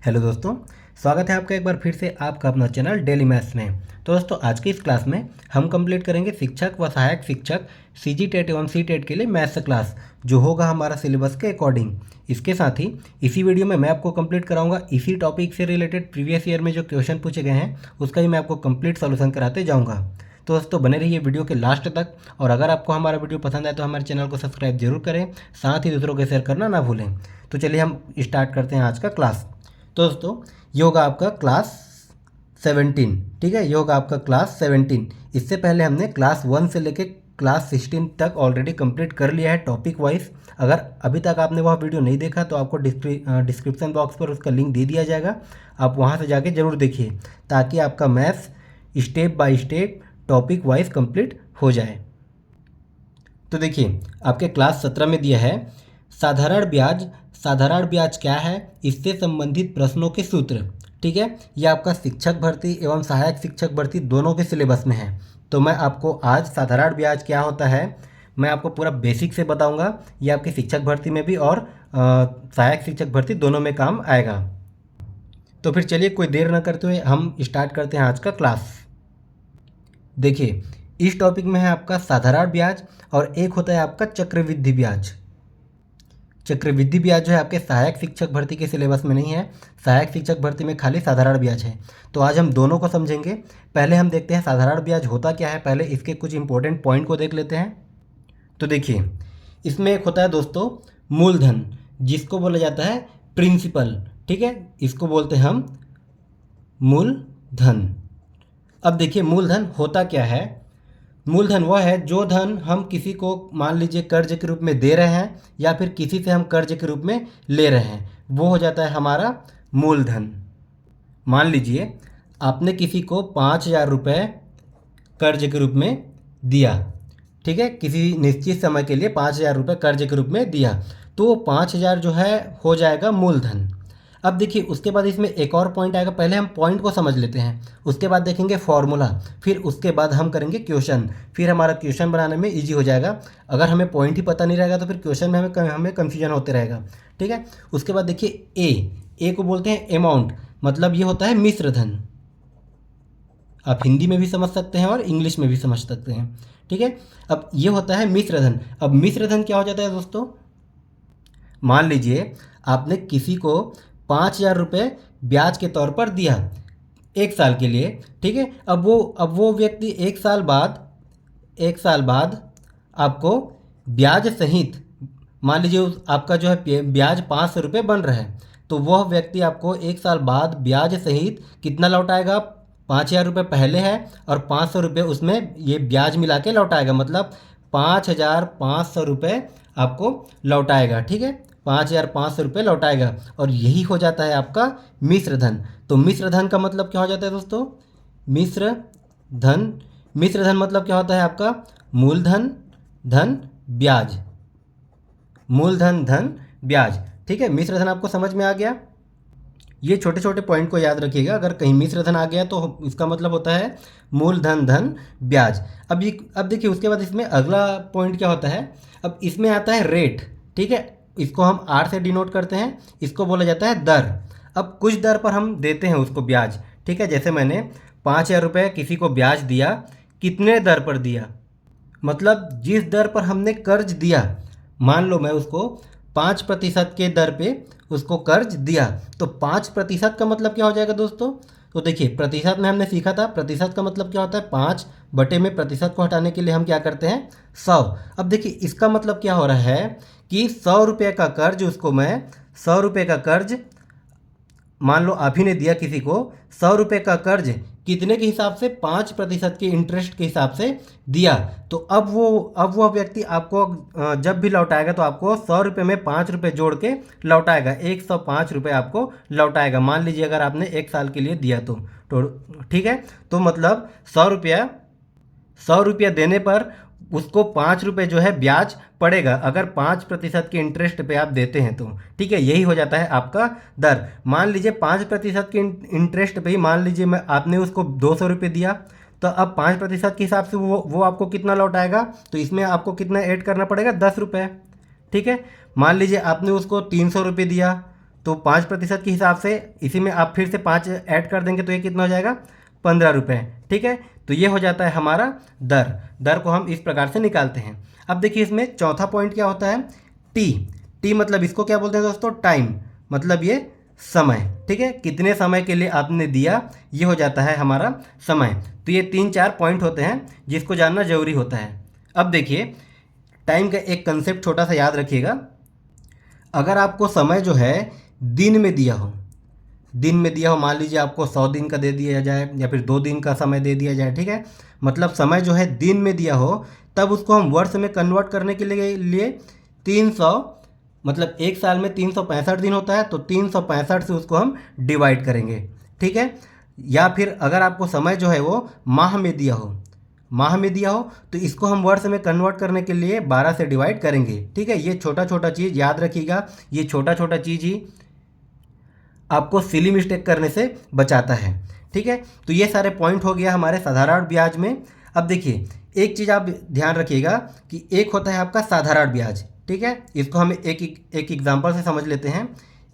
Hello दोस्तों, स्वागत है आपका एक बार फिर से आपका अपना चैनल डेली मैथ्स में। तो दोस्तों आज की इस क्लास में हम कंप्लीट करेंगे शिक्षक व सहायक शिक्षक सीजी टेट एवं सी टेट के लिए मैथ्स क्लास, जो होगा हमारा सिलेबस के अकॉर्डिंग। इसके साथ ही इसी वीडियो में मैं आपको कंप्लीट कराऊंगा इसी टॉपिक से रिलेटेड प्रीवियस ईयर में जो क्वेश्चन पूछे गए हैं उसका ही मैं आपको कंप्लीट सोल्यूशन कराते जाऊँगा। तो दोस्तों बने रहिए वीडियो के लास्ट तक, और अगर आपको हमारा वीडियो पसंद आए तो हमारे चैनल को सब्सक्राइब जरूर करें, साथ ही दूसरों को शेयर करना ना भूलें। तो चलिए हम स्टार्ट करते हैं आज का क्लास। तो दोस्तों ये होगा आपका क्लास 17, ठीक है, ये होगा आपका क्लास 17। इससे पहले हमने क्लास 1 से लेके क्लास 16 तक ऑलरेडी कंप्लीट कर लिया है टॉपिक वाइज। अगर अभी तक आपने वह वीडियो नहीं देखा तो आपको डिस्क्रिप्शन बॉक्स पर उसका लिंक दे दिया जाएगा, आप वहां से जाके ज़रूर देखिए, ताकि आपका maths step by step topic wise complete हो जाए। तो देखिए आपके क्लास 17 में दिया है साधारण ब्याज। साधारण ब्याज क्या है, इससे संबंधित प्रश्नों के सूत्र, ठीक है। ये आपका शिक्षक भर्ती एवं सहायक शिक्षक भर्ती दोनों के सिलेबस में है। तो मैं आपको आज साधारण ब्याज क्या होता है मैं आपको पूरा बेसिक से बताऊंगा। ये आपकी शिक्षक भर्ती में भी और सहायक शिक्षक भर्ती दोनों में काम आएगा। तो फिर चलिए कोई देर न करते हुए हम स्टार्ट करते हैं आज का क्लास। देखिए इस टॉपिक में है आपका साधारण ब्याज और एक होता है आपका चक्रवृद्धि ब्याज। चक्रवृद्धि ब्याज जो है आपके सहायक शिक्षक भर्ती के सिलेबस में नहीं है, सहायक शिक्षक भर्ती में खाली साधारण ब्याज है। तो आज हम दोनों को समझेंगे। पहले हम देखते हैं साधारण ब्याज होता क्या है, पहले इसके कुछ इंपॉर्टेंट पॉइंट को देख लेते हैं। तो देखिए इसमें एक होता है दोस्तों मूलधन, जिसको बोला जाता है प्रिंसिपल, ठीक है, इसको बोलते हैं हम मूलधन। अब देखिए मूलधन होता क्या है। मूलधन वह है जो धन हम किसी को मान लीजिए कर्ज के रूप में दे रहे हैं या फिर किसी से हम कर्ज के रूप में ले रहे हैं, वो हो जाता है हमारा मूलधन। मान लीजिए आपने किसी को 5,000 रुपये कर्ज के रूप में दिया, ठीक है, किसी निश्चित समय के लिए 5,000 रुपये कर्ज के रूप में दिया, तो वो 5,000 जो है हो जाएगा मूलधन। अब देखिए उसके बाद इसमें एक और पॉइंट आएगा, पहले हम पॉइंट को समझ लेते हैं, उसके बाद देखेंगे फॉर्मूला, फिर उसके बाद हम करेंगे क्वेश्चन, फिर हमारा क्वेश्चन बनाने में इजी हो जाएगा। अगर हमें पॉइंट ही पता नहीं रहेगा तो फिर क्वेश्चन में हमें कन्फ्यूजन होते रहेगा, ठीक है। उसके बाद देखिए ए को बोलते हैं अमाउंट, मतलब ये होता है मिश्र धन। आप हिंदी में भी समझ सकते हैं और इंग्लिश में भी समझ सकते हैं, ठीक है। अब ये होता है मिश्र धन। अब मिश्र धन क्या हो जाता है दोस्तों, मान लीजिए आपने किसी को 5,000 रुपये ब्याज के तौर पर दिया 1 साल के लिए, ठीक है। अब वो व्यक्ति 1 साल बाद आपको ब्याज सहित, मान लीजिए आपका जो है ब्याज 500 रुपये बन रहा है, तो वह व्यक्ति आपको 1 साल बाद ब्याज सहित कितना लौटाएगा, 5,000 रुपये पहले है और 500 रुपये उसमें ये ब्याज मिला के लौटाएगा, मतलब 5,500 रुपये आपको लौटाएगा, ठीक है, 5,500 रुपये लौटाएगा। और यही हो जाता है आपका मिश्र धन। तो मिश्र धन का मतलब क्या हो जाता है दोस्तों, मिश्र धन मतलब क्या होता है आपका मूलधन धन ब्याज, मूलधन धन ब्याज, ठीक है। मिश्र धन आपको समझ में आ गया। ये छोटे छोटे पॉइंट को याद रखिएगा, अगर कहीं मिश्र धन आ गया तो इसका मतलब होता है मूलधन धन ब्याज। अब देखिए उसके बाद इसमें अगला पॉइंट क्या होता है, अब इसमें आता है रेट, ठीक है, इसको हम आर से डिनोट करते हैं, इसको बोला जाता है दर। अब कुछ दर पर हम देते हैं उसको ब्याज, ठीक है, जैसे मैंने 5,000 रुपये किसी को ब्याज दिया, कितने दर पर दिया, मतलब जिस दर पर हमने कर्ज दिया, मान लो मैं उसको 5% के दर पे उसको कर्ज दिया, तो 5% का मतलब क्या हो जाएगा दोस्तों। तो देखिए प्रतिशत में हमने सीखा था, प्रतिशत का मतलब क्या होता है, 5 बटे में प्रतिशत को हटाने के लिए हम क्या करते हैं 100। अब देखिए इसका मतलब क्या हो रहा है कि 100 रुपये का कर्ज उसको मैं 100 रुपये का कर्ज, मान लो आप ही ने दिया किसी को 100 रुपये का कर्ज, कितने के हिसाब से, 5% के इंटरेस्ट के हिसाब से दिया। तो अब वो व्यक्ति आपको जब भी लौटाएगा तो आपको 100 रुपये में 5 रुपये जोड़ के लौटाएगा, 105 रुपये आपको लौटाएगा। मान लीजिए अगर आपने 1 साल के लिए दिया तो ठीक है, तो मतलब 100 रुपया देने पर उसको 5 रुपये जो है ब्याज पड़ेगा, अगर 5% के इंटरेस्ट पे आप देते हैं तो, ठीक है, यही हो जाता है आपका दर। मान लीजिए 5% के इंटरेस्ट पे ही मान लीजिए मैं आपने उसको 200 रुपये दिया, तो अब 5% के हिसाब से वो आपको कितना लौटाएगा, तो इसमें आपको कितना ऐड करना पड़ेगा, 10 रुपये, ठीक है। मान लीजिए आपने उसको 300 रुपये दिया, तो 5% के हिसाब से इसी में आप फिर से 5 ऐड कर देंगे तो ये कितना हो जाएगा, 15 रुपये। ठीक है, तो ये हो जाता है हमारा दर। दर को हम इस प्रकार से निकालते हैं। अब देखिए इसमें चौथा पॉइंट क्या होता है, टी। टी मतलब इसको क्या बोलते हैं दोस्तों, टाइम, मतलब ये समय। ठीक है, कितने समय के लिए आपने दिया, ये हो जाता है हमारा समय। तो ये 3-4 पॉइंट होते हैं जिसको जानना जरूरी होता है। अब देखिए टाइम का एक कंसेप्ट छोटा सा याद रखिएगा। अगर आपको समय जो है दिन में दिया हो, दिन में दिया हो, मान लीजिए आपको 100 दिन का दे दिया जाए या फिर 2 दिन का समय दे दिया जाए, ठीक है, मतलब समय जो है दिन में दिया हो, तब उसको हम वर्ष में कन्वर्ट करने के लिए 300, मतलब एक साल में 365 दिन होता है, तो 365 से उसको हम डिवाइड करेंगे। ठीक है, या फिर अगर आपको समय जो है वो माह में दिया हो, माह में दिया हो, तो इसको हम वर्ष में कन्वर्ट करने के लिए 12 से डिवाइड करेंगे। ठीक है, ये छोटा छोटा चीज़ याद रखिएगा, ये छोटा छोटा चीज़ ही आपको सिली मिस्टेक करने से बचाता है। ठीक है, तो ये सारे पॉइंट हो गया हमारे साधारण ब्याज में। अब देखिए एक चीज़ आप ध्यान रखिएगा कि एक होता है आपका साधारण ब्याज। ठीक है, इसको हम एक एग्जांपल से समझ लेते हैं।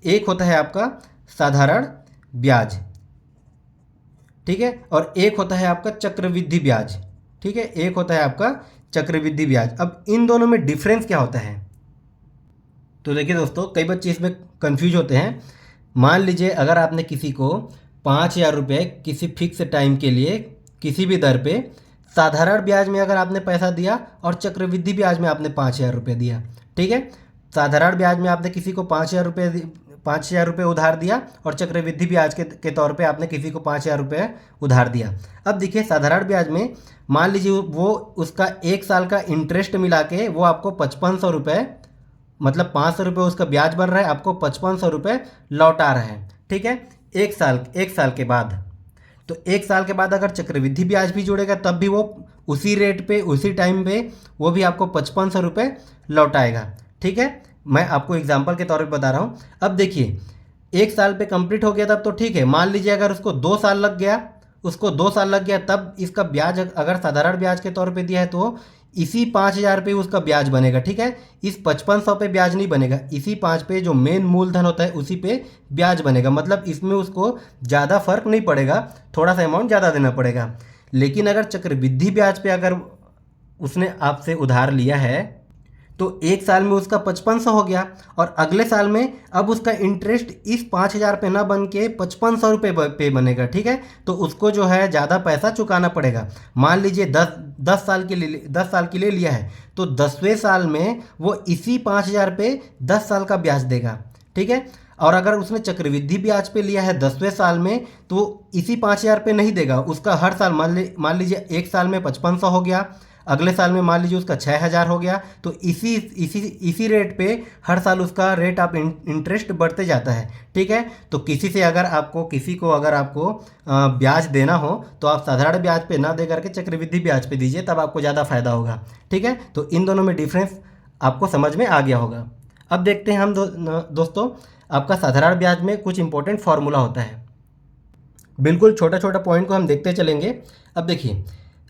एक होता है आपका साधारण ब्याज, ठीक है, और एक होता है आपका चक्रवृद्धि ब्याज। ठीक है, एक होता है आपका चक्रवृद्धि ब्याज। अब इन दोनों में डिफरेंस क्या होता है, तो देखिए दोस्तों कई बच्चे इसमें कंफ्यूज होते हैं। मान लीजिए अगर आपने किसी को 5,000 रुपये किसी फिक्स टाइम के लिए किसी भी दर पे साधारण ब्याज में अगर आपने पैसा दिया और चक्रवृद्धि ब्याज में आपने 5,000 रुपये दिया। ठीक है, साधारण ब्याज में आपने किसी को 5,000 रुपये उधार दिया और चक्रवृद्धि ब्याज के तौर पे आपने किसी को 5,000 रुपये उधार दिया। अब देखिए साधारण ब्याज में मान लीजिए वो उसका 1 साल का इंटरेस्ट मिला के वो आपको 5500 रुपये, मतलब 500 रुपये उसका ब्याज बन रहा है, आपको 5500 रुपये लौटा रहा है। ठीक है, एक साल के बाद, तो 1 साल के बाद अगर चक्रवृद्धि ब्याज भी जोड़ेगा तब भी वो उसी रेट पे उसी टाइम पे वो भी आपको 5500 रुपये लौटाएगा। ठीक है, मैं आपको एग्जांपल के तौर पे बता रहा हूँ। अब देखिए 1 साल पे कंप्लीट हो गया तब तो ठीक है, मान लीजिए अगर उसको 2 साल लग गया, तब इसका ब्याज अगर साधारण ब्याज के तौर पे दिया है तो इसी 5,000 पे उसका ब्याज बनेगा। ठीक है, इस 5500 पे ब्याज नहीं बनेगा, इसी 5 पे जो मेन मूलधन होता है उसी पे ब्याज बनेगा। मतलब इसमें उसको ज़्यादा फर्क नहीं पड़ेगा, थोड़ा सा अमाउंट ज़्यादा देना पड़ेगा। लेकिन अगर चक्रवृद्धि ब्याज पे अगर उसने आपसे उधार लिया है तो 1 साल में उसका 5500 हो गया और अगले साल में अब उसका इंटरेस्ट इस 5,000 पे ना बन के 5500 रुपये पे बनेगा। ठीक है, तो उसको जो है ज़्यादा पैसा चुकाना पड़ेगा। मान लीजिए 10 साल के लिए लिया है तो 10वें साल में वो इसी 5,000 पे 10 साल का ब्याज देगा। ठीक है, और अगर उसने चक्रवृद्धि ब्याज पे लिया है 10वें साल में तो इसी 5,000 पे नहीं देगा, उसका हर साल मान लीजिए 1 साल में 5500 हो गया, अगले साल में मान लीजिए उसका 6,000 हो गया, तो इसी रेट पे हर साल उसका रेट ऑफ इंटरेस्ट बढ़ते जाता है। ठीक है, तो किसी को अगर आपको ब्याज देना हो तो आप साधारण ब्याज पे ना दे करके चक्रवृद्धि ब्याज पे दीजिए, तब आपको ज़्यादा फायदा होगा। ठीक है, तो इन दोनों में डिफरेंस आपको समझ में आ गया होगा। अब देखते हैं हम दोस्तों आपका साधारण ब्याज में कुछ इंपॉर्टेंट फार्मूला होता है। बिल्कुल छोटा छोटा पॉइंट को हम देखते चलेंगे। अब देखिए,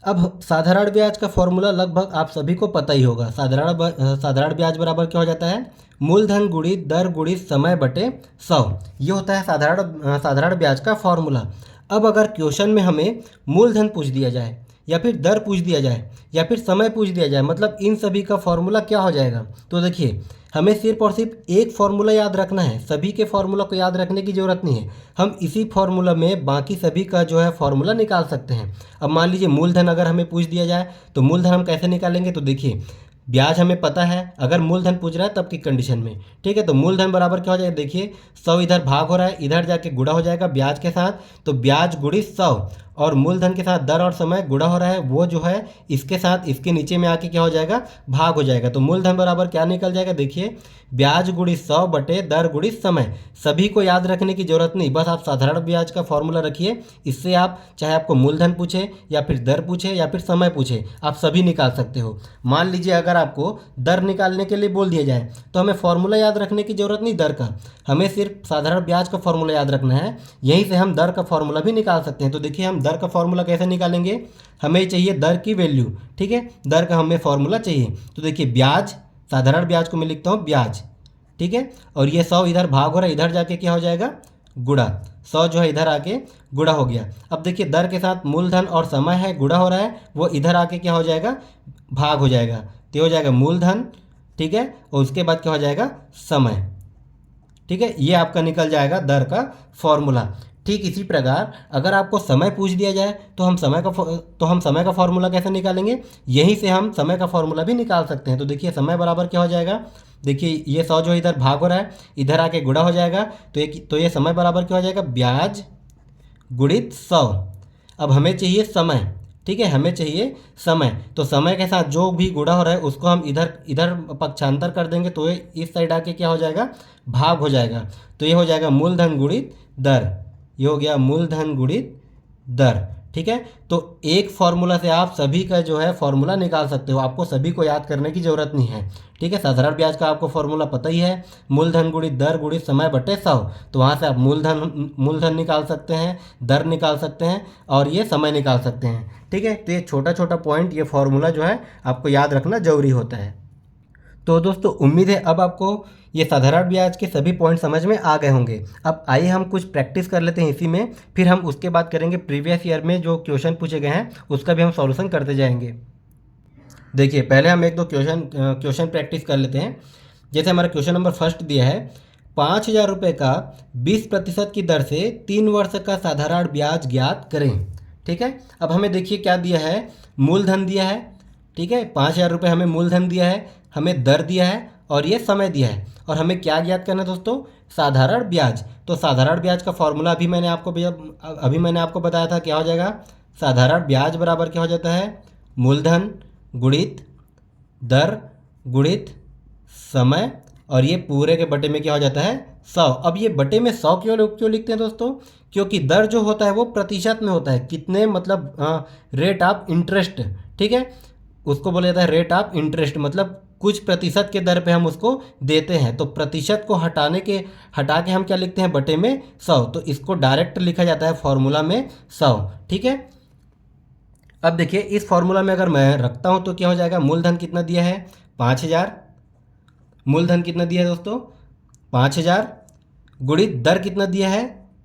अब साधारण ब्याज का फॉर्मूला लगभग आप सभी को पता ही होगा। साधारण ब्याज बराबर क्या हो जाता है, मूलधन गुणित दर गुणित समय बटे 100। ये होता है साधारण ब्याज का फॉर्मूला। अब अगर क्वेश्चन में हमें मूलधन पूछ दिया जाए या फिर दर पूछ दिया जाए या फिर समय पूछ दिया जाए, मतलब इन सभी का फॉर्मूला क्या हो जाएगा, तो देखिए हमें सिर्फ और सिर्फ एक फार्मूला याद रखना है, सभी के फार्मूला को याद रखने की ज़रूरत नहीं है। हम इसी फार्मूला में बाकी सभी का जो है फार्मूला निकाल सकते हैं। अब मान लीजिए मूलधन अगर हमें पूछ दिया जाए तो मूलधन हम कैसे निकालेंगे, तो देखिए ब्याज हमें पता है, अगर मूलधन पूछ रहा है तब की कंडीशन में। ठीक है, तो मूलधन बराबर क्या हो जाएगा, देखिए 100 इधर भाग हो रहा है, इधर जाके गुणा हो जाएगा ब्याज के साथ, तो ब्याज गुणित 100 और मूलधन के साथ दर और समय गुणा हो रहा है, वो जो है इसके साथ इसके नीचे में आके क्या हो जाएगा, भाग हो जाएगा। तो मूलधन बराबर क्या निकल जाएगा, देखिए ब्याज गुणित 100 बटे दर गुणित समय। सभी को याद रखने की जरूरत नहीं, बस आप साधारण ब्याज का फॉर्मूला रखिए, इससे आप चाहे आपको मूलधन पूछे या फिर दर पूछे या फिर समय पूछे, आप सभी निकाल सकते हो। मान लीजिए अगर आपको दर निकालने के लिए बोल दिया जाए तो हमें फॉर्मूला याद रखने की जरूरत नहीं दर का, हमें सिर्फ साधारण ब्याज का फॉर्मूला याद रखना है, यहीं से हम दर का फॉर्मूला भी निकाल सकते हैं। तो देखिए हम दर का फॉर्मूला कैसे निकालेंगे, हमें चाहिए दर की वैल्यू। ठीक है, दर का हमें फॉर्मूला चाहिए, तो देखिए ब्याज, साधारण ब्याज को मैं लिखता हूँ ब्याज, ठीक है। और ये 100 इधर भाग हो रहा है, इधर जाके क्या हो जाएगा, गुणा। 100 जो है इधर आके गुणा हो गया। अब देखिए दर के साथ मूलधन और समय है, गुणा हो रहा है, वो इधर आके क्या हो जाएगा, भाग हो जाएगा। तो हो जाएगा मूलधन, ठीक है, और उसके बाद क्या हो जाएगा, समय। ठीक है, ये आपका निकल जाएगा दर का फॉर्मूला। ठीक इसी प्रकार अगर आपको समय पूछ दिया जाए तो हम समय का फॉर्मूला कैसे निकालेंगे, यहीं से हम समय का फॉर्मूला भी निकाल सकते हैं। तो देखिए समय बराबर क्या हो जाएगा, देखिए ये 100 जो इधर भाग हो रहा है, इधर आके गुणा हो जाएगा, तो ये समय बराबर क्या हो जाएगा, ब्याज गुणित 100। अब हमें चाहिए समय, ठीक है, हमें चाहिए समय। तो समय के साथ जो भी गुणा हो रहा है उसको हम इधर इधर पक्षांतर कर देंगे, तो ये इस साइड आके क्या हो जाएगा, भाग हो जाएगा। तो ये हो जाएगा मूलधन गुणित दर, ये हो गया मूलधन गुणित दर। ठीक है, तो एक फॉर्मूला से आप सभी का जो है फॉर्मूला निकाल सकते हो, आपको सभी को याद करने की ज़रूरत नहीं है। ठीक है, साधारण ब्याज का आपको फॉर्मूला पता ही है, मूलधन गुणित दर गुणित समय बटे 100। तो वहाँ से आप मूलधन निकाल सकते हैं, दर निकाल सकते हैं और ये समय निकाल सकते हैं। ठीक है, तो ये छोटा छोटा पॉइंट, ये फॉर्मूला जो है आपको याद रखना ज़रूरी होता है। तो दोस्तों उम्मीद है अब आपको ये साधारण ब्याज के सभी पॉइंट समझ में आ गए होंगे। अब आइए हम कुछ प्रैक्टिस कर लेते हैं इसी में, फिर हम उसके बाद करेंगे प्रीवियस ईयर में जो क्वेश्चन पूछे गए हैं उसका भी हम सॉल्यूशन करते जाएंगे। देखिए पहले हम एक दो क्वेश्चन प्रैक्टिस कर लेते हैं। जैसे हमारा क्वेश्चन नंबर फर्स्ट दिया है, 5,000 रुपये का 20% की दर से 3 वर्ष का साधारण ब्याज ज्ञात करें। ठीक है, अब हमें देखिए क्या दिया है, मूलधन दिया है। ठीक है, 5,000 रुपये हमें मूलधन दिया है, हमें दर दिया है और ये समय दिया है, और हमें क्या ज्ञात करना है दोस्तों, साधारण ब्याज। तो साधारण ब्याज का फॉर्मूला अभी मैंने आपको बताया था, क्या हो जाएगा, साधारण ब्याज बराबर क्या हो जाता है, मूलधन गुणित दर गुणित समय, और ये पूरे के बटे में क्या हो जाता है, 100। अब ये बटे में 100 क्यों लिखते हैं दोस्तों, क्योंकि दर जो होता है वो प्रतिशत में होता है, कितने मतलब रेट ऑफ इंटरेस्ट। ठीक है, उसको बोला जाता है रेट ऑफ इंटरेस्ट, मतलब कुछ प्रतिशत के दर पे हम उसको देते हैं। तो प्रतिशत को हटा के हम क्या लिखते हैं, बटे में 100। तो इसको डायरेक्ट लिखा जाता है फॉर्मूला में 100। ठीक है, अब देखिए इस फॉर्मूला में अगर मैं रखता हूँ तो क्या हो जाएगा, मूलधन कितना दिया है, 5,000। मूलधन कितना दिया है दोस्तों, 5,000 गुणित दर कितना दिया है,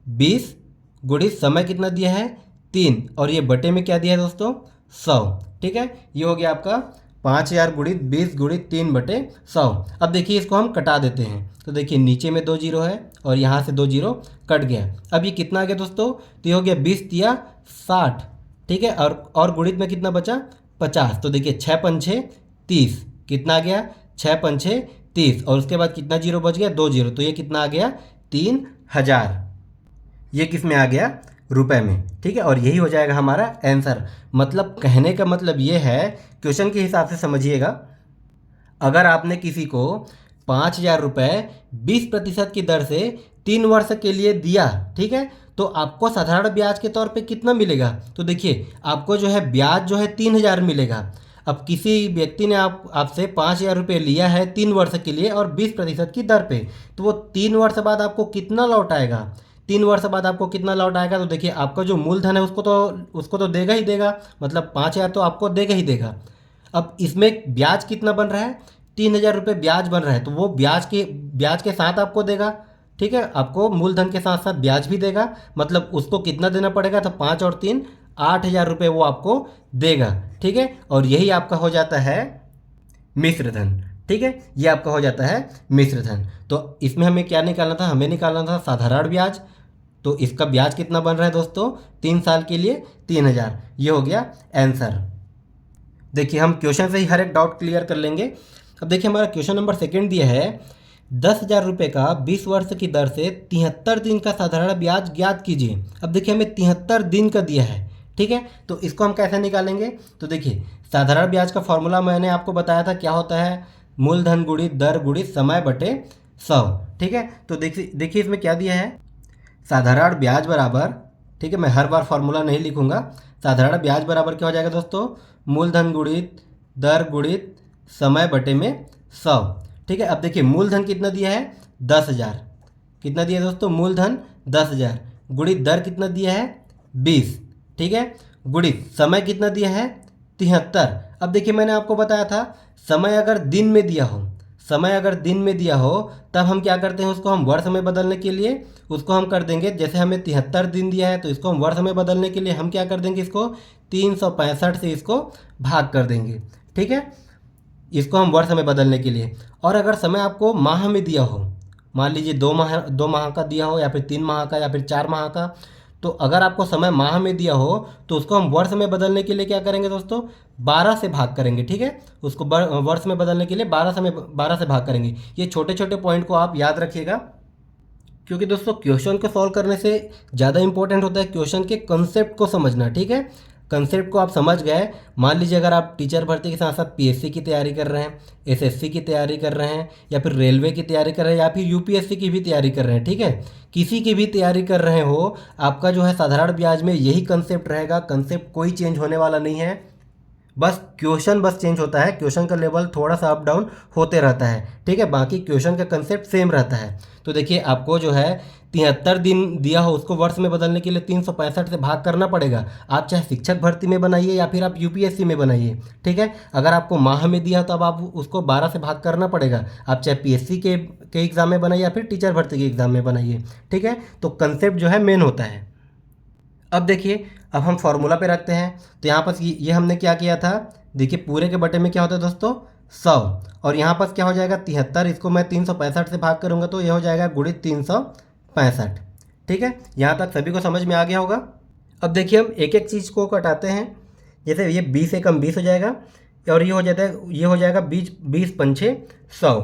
20 गुणित समय कितना दिया है, 3, और ये बटे में क्या दिया है दोस्तों, 100। ठीक है, ये हो गया आपका 5,000 गुणित 20 गुणित 3 बटे 100। अब देखिए इसको हम कटा देते हैं, तो देखिए नीचे में 2 जीरो है और यहाँ से 2 जीरो कट गया। अब ये कितना आ गया दोस्तों, तो ये हो गया 20 तिया 60। ठीक है, और गुणित में कितना बचा, 50। तो देखिए 6 पंछे 30, कितना आ गया, 6 पंछे 30, और उसके बाद कितना जीरो बच गया, 2 जीरो। तो ये कितना आ गया, 3,000। ये किस में आ गया, रुपए में। ठीक है, और यही हो जाएगा हमारा आंसर। मतलब कहने का मतलब ये है, क्वेश्चन के हिसाब से समझिएगा, अगर आपने किसी को 5,000 रुपये 20% की दर से 3 वर्ष के लिए दिया, ठीक है, तो आपको साधारण ब्याज के तौर पे कितना मिलेगा, तो देखिए आपको जो है ब्याज जो है 3,000 मिलेगा। अब किसी व्यक्ति ने आपसे 5,000 रुपये लिया है 3 वर्ष के लिए और 20% की दर पे, तो वो 3 वर्ष बाद आपको कितना लौट आएगा, 3 वर्ष बाद आपको कितना लौट आएगा, तो देखिए आपका जो मूलधन है उसको तो देगा ही देगा, मतलब 5,000 तो आपको देगा ही देगा। अब इसमें ब्याज कितना बन रहा है, 3,000 रुपये ब्याज बन रहा है, तो वो ब्याज के साथ आपको देगा। ठीक है, आपको मूलधन के साथ साथ ब्याज भी देगा, मतलब उसको कितना देना पड़ेगा, तो 5 और 3 8,000 रुपये वो आपको देगा। ठीक है, और यही आपका हो जाता है मिश्रधन। ठीक है, ये आपका हो जाता है मिश्रधन। तो इसमें हमें क्या निकालना था, हमें निकालना था साधारण ब्याज। तो इसका ब्याज कितना बन रहा है दोस्तों, 3 साल के लिए 3,000। ये हो गया आंसर। देखिए हम क्वेश्चन से ही हर एक डाउट क्लियर कर लेंगे। अब देखिए हमारा क्वेश्चन नंबर 2 दिया है, 10,000 रुपये का 20 वर्ष की दर से 73 दिन का साधारण ब्याज ज्ञात कीजिए। अब देखिए हमें 73 दिन का दिया है, ठीक है, तो इसको हम कैसे निकालेंगे, तो देखिए साधारण ब्याज का फॉर्मूला मैंने आपको बताया था, क्या होता है, मूलधन गुणित दर गुणित समय बटे 100। ठीक है, तो देखिए इसमें क्या दिया है, साधारण ब्याज बराबर, ठीक है, मैं हर बार फॉर्मूला नहीं लिखूंगा, साधारण ब्याज बराबर क्या हो जाएगा दोस्तों, मूलधन गुणित दर गुणित समय बटे में 100। ठीक है, अब देखिए मूलधन कितना दिया है, 10,000, कितना दिया है दोस्तों, मूलधन 10,000 गुणित दर कितना दिया है, 20। ठीक है, गुणित समय कितना दिया है, 73। अब देखिए मैंने आपको बताया था, समय अगर दिन में दिया हो, समय अगर दिन में दिया हो तब हम क्या करते हैं, उसको हम वर्ष में बदलने के लिए उसको हम कर देंगे, जैसे हमें 73 दिन दिया है तो इसको हम वर्ष में बदलने के लिए हम क्या कर देंगे, इसको 365 से इसको भाग कर देंगे। ठीक है, इसको हम वर्ष में बदलने के लिए। और अगर समय आपको माह में दिया हो, मान लीजिए 2 माह का दिया हो या फिर 3 माह का या फिर 4 माह का, तो अगर आपको समय माह में दिया हो तो उसको हम वर्ष में बदलने के लिए क्या करेंगे दोस्तों, 12 से भाग करेंगे। ठीक है, उसको वर्ष में बदलने के लिए 12 से भाग करेंगे। ये छोटे छोटे पॉइंट को आप याद रखिएगा, क्योंकि दोस्तों क्वेश्चन को सॉल्व करने से ज़्यादा इंपॉर्टेंट होता है क्वेश्चन के कंसेप्ट को समझना। ठीक है, कंसेप्ट को आप समझ गए, मान लीजिए अगर आप टीचर भर्ती के साथ साथ पीएससी की तैयारी कर रहे हैं, एसएससी की तैयारी कर रहे हैं, या फिर रेलवे की तैयारी कर रहे हैं, या फिर यूपीएससी की भी तैयारी कर रहे हैं। ठीक है, किसी की भी तैयारी कर रहे हो, आपका जो है साधारण ब्याज में यही कंसेप्ट रहेगा, कंसेप्ट कोई चेंज होने वाला नहीं है। बस क्वेश्चन बस चेंज होता है, क्वेश्चन का लेवल थोड़ा सा अप डाउन होते रहता है। ठीक है, बाकी क्वेश्चन का कंसेप्ट सेम रहता है। तो देखिए आपको जो है 73 दिन दिया हो, उसको वर्ष में बदलने के लिए 365 से भाग करना पड़ेगा। आप चाहे शिक्षक भर्ती में बनाइए या फिर आप यूपीएससी में बनाइए। ठीक है, अगर आपको माह में दिया तो अब आप उसको 12 से भाग करना पड़ेगा। आप चाहे पीएससी के एग्ज़ाम में बनाइए या फिर टीचर भर्ती के एग्ज़ाम में बनाइए। ठीक है, तो कंसेप्ट जो है मेन होता है। अब देखिए, अब हम फॉर्मूला पे रखते हैं। तो यहाँ पर ये हमने क्या किया था, देखिए पूरे के बटे में क्या होता है दोस्तों, 100, और यहाँ पर क्या हो जाएगा 73, इसको मैं 365 से भाग करूँगा तो ये हो जाएगा गुणित 365। ठीक है, यहाँ तक सभी को समझ में आ गया होगा। अब देखिए हम एक एक चीज़ को कटाते हैं। जैसे ये 20 एकम 20 हो जाएगा, और ये हो जाता है, ये हो जाएगा 20 पंछे 100।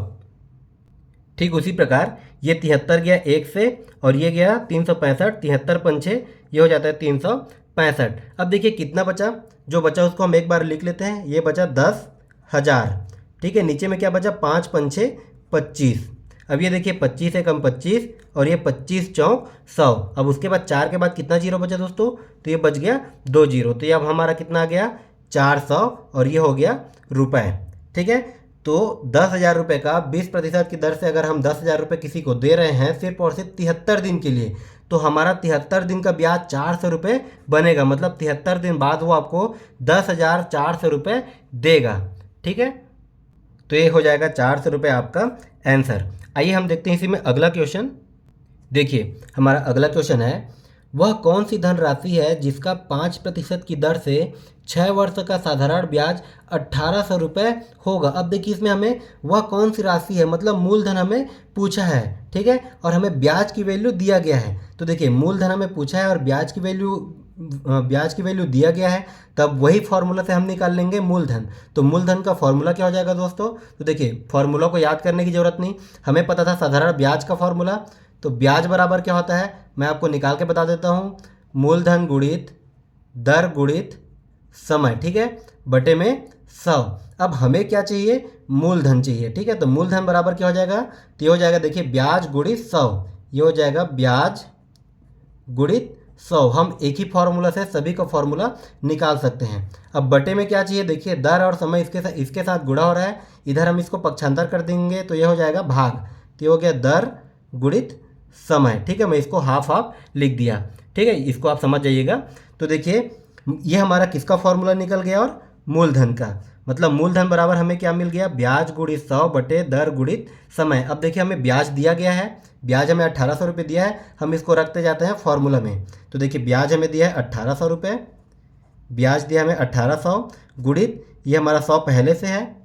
ठीक उसी प्रकार ये 73 गया 1 से, और ये गया 365, 73 पंछे ये हो जाता है 365। अब देखिए कितना बचा, जो बचा उसको हम एक बार लिख लेते हैं। ये बचा 10,000। ठीक है, नीचे में क्या बचा, 5 पंछे 25। अब ये देखिए 25 से कम 25, और ये 25 चौक 100। अब उसके बाद 4 के बाद कितना जीरो बचा दोस्तों, तो ये बच गया 2 जीरो। तो ये अब हमारा कितना आ गया 400, और ये हो गया रुपए। ठीक है, तो 10,000 रुपये का 20% की दर से अगर हम 10,000 रुपये किसी को दे रहे हैं सिर्फ और सिर्फ 73 दिन के लिए, तो हमारा 73 दिन का ब्याज 400 रुपये बनेगा। मतलब 73 दिन बाद वो आपको 10,400 रुपये देगा। ठीक है, तो ये हो जाएगा 400 रुपये आपका आंसर। आइए हम देखते हैं इसी में अगला क्वेश्चन। देखिए हमारा अगला क्वेश्चन है, वह कौन सी धनराशि है जिसका 5% की दर से 6 वर्ष का साधारण ब्याज 1800 रुपये होगा। अब देखिए इसमें हमें वह कौन सी राशि है, मतलब मूलधन हमें पूछा है। ठीक है, और हमें ब्याज की वैल्यू दिया गया है। तो देखिए मूलधन हमें पूछा है और ब्याज की वैल्यू दिया गया है, तब वही फॉर्मूला से हम निकाल लेंगे मूलधन। तो मूलधन का फॉर्मूला क्या हो जाएगा दोस्तों, तो देखिए फॉर्मूला को याद करने की ज़रूरत नहीं, हमें पता था साधारण ब्याज का फॉर्मूला। तो ब्याज बराबर क्या होता है, मैं आपको निकाल के बता देता हूँ, मूलधन गुणित दर गुणित समय। ठीक है, बटे में 100। अब हमें क्या चाहिए, मूलधन चाहिए। ठीक है, तो मूलधन बराबर क्या हो जाएगा, तो ये हो जाएगा देखिए ब्याज गुणित 100, ये हो जाएगा ब्याज गुणित 100। हम एक ही फॉर्मूला से सभी का फॉर्मूला निकाल सकते हैं। अब बटे में क्या चाहिए, देखिए दर और समय इसके साथ गुणा हो रहा है, इधर हम इसको पक्षांतर कर देंगे तो ये हो जाएगा भाग। तो ये हो गया दर गुणित समय। ठीक है, मैं इसको हाफ हाफ लिख दिया। ठीक है, इसको आप समझ जाइएगा। तो देखिए ये हमारा किसका फॉर्मूला निकल गया, और मूलधन का। मतलब मूलधन बराबर हमें क्या मिल गया, ब्याज गुणित 100 बटे दर गुणित समय। अब देखिए हमें ब्याज दिया गया है, ब्याज हमें 1800 रुपये दिया है, हम इसको रखते जाते हैं फॉर्मूला में। तो देखिए ब्याज हमें दिया है 1800 रुपये, ब्याज दिया हमें 1800 गुणित ये हमारा 100 पहले से है,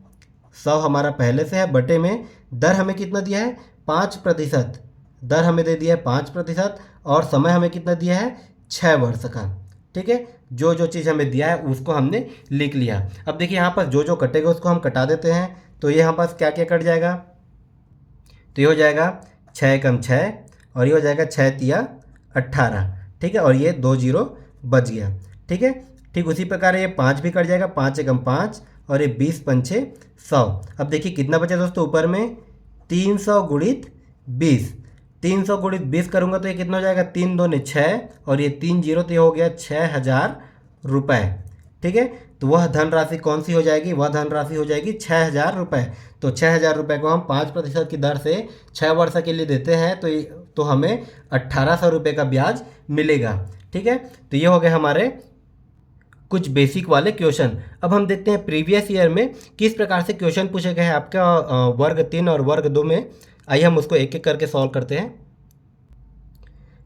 100 हमारा पहले से है, बटे में दर हमें कितना दिया है 5%, दर हमें दे दिया है 5%, और समय हमें कितना दिया है 6 वर्ष का। ठीक है, जो जो चीज़ हमें दिया है उसको हमने लिख लिया। अब देखिए यहाँ पर जो जो कटेगा उसको हम कटा देते हैं। तो यहाँ पर क्या क्या कट जाएगा, तो ये हो जाएगा 6 कम 6, और ये हो जाएगा 6 तिया 18। ठीक है, और ये 2 जीरो बच गया। ठीक है, ठीक उसी प्रकार ये 5 भी कट जाएगा, 5 एकम 5, और ये 20 पंछे 100। अब देखिए कितना बचा दोस्तों ऊपर में, 300 गुणित 20। 300 गुणित 20 करूँगा तो ये कितना हो जाएगा, 3 दूने 6, और ये 3 जीरो, तो ये हो गया 6,000 रुपये। ठीक है, तो वह धनराशि कौन सी हो जाएगी, वह धनराशि हो जाएगी 6,000 रुपये। तो 6,000 रुपये को हम 5% की दर से 6 वर्ष के लिए देते हैं, तो हमें 1800 रुपये का ब्याज मिलेगा। ठीक है, तो ये हो गए हमारे कुछ बेसिक वाले क्वेश्चन। अब हम देखते हैं प्रीवियस ईयर में किस प्रकार से क्वेश्चन पूछे गए हैं आपका वर्ग 3 और वर्ग 2 में। आइए हम उसको एक एक करके सॉल्व करते हैं।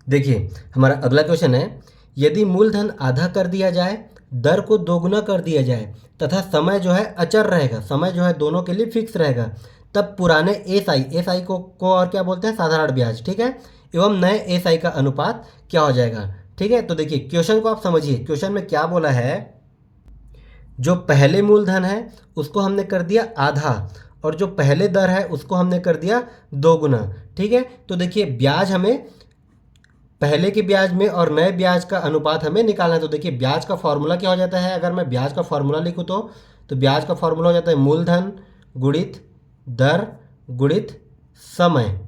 देखिए हमारा अगला क्वेश्चन है, यदि मूलधन आधा कर दिया जाए, दर को दोगुना कर दिया जाए तथा समय जो है अचर रहेगा, समय जो है दोनों के लिए फिक्स रहेगा, तब पुराने एस आई को और क्या बोलते हैं, साधारण ब्याज, ठीक है, एवं नए एस आई का अनुपात क्या हो जाएगा। ठीक है, तो देखिए क्वेश्चन को आप समझिए। क्वेश्चन में क्या बोला है, जो पहले मूलधन है उसको हमने कर दिया आधा और जो पहले दर है उसको हमने कर दिया दोगुना। ठीक है, तो देखिए ब्याज हमें पहले के ब्याज में और नए ब्याज का अनुपात हमें निकालना है। तो देखिए ब्याज का फॉर्मूला क्या हो जाता है, अगर मैं ब्याज का फॉर्मूला लिखूँ तो ब्याज का फॉर्मूला हो जाता है मूलधन गुणित दर गुणित समय।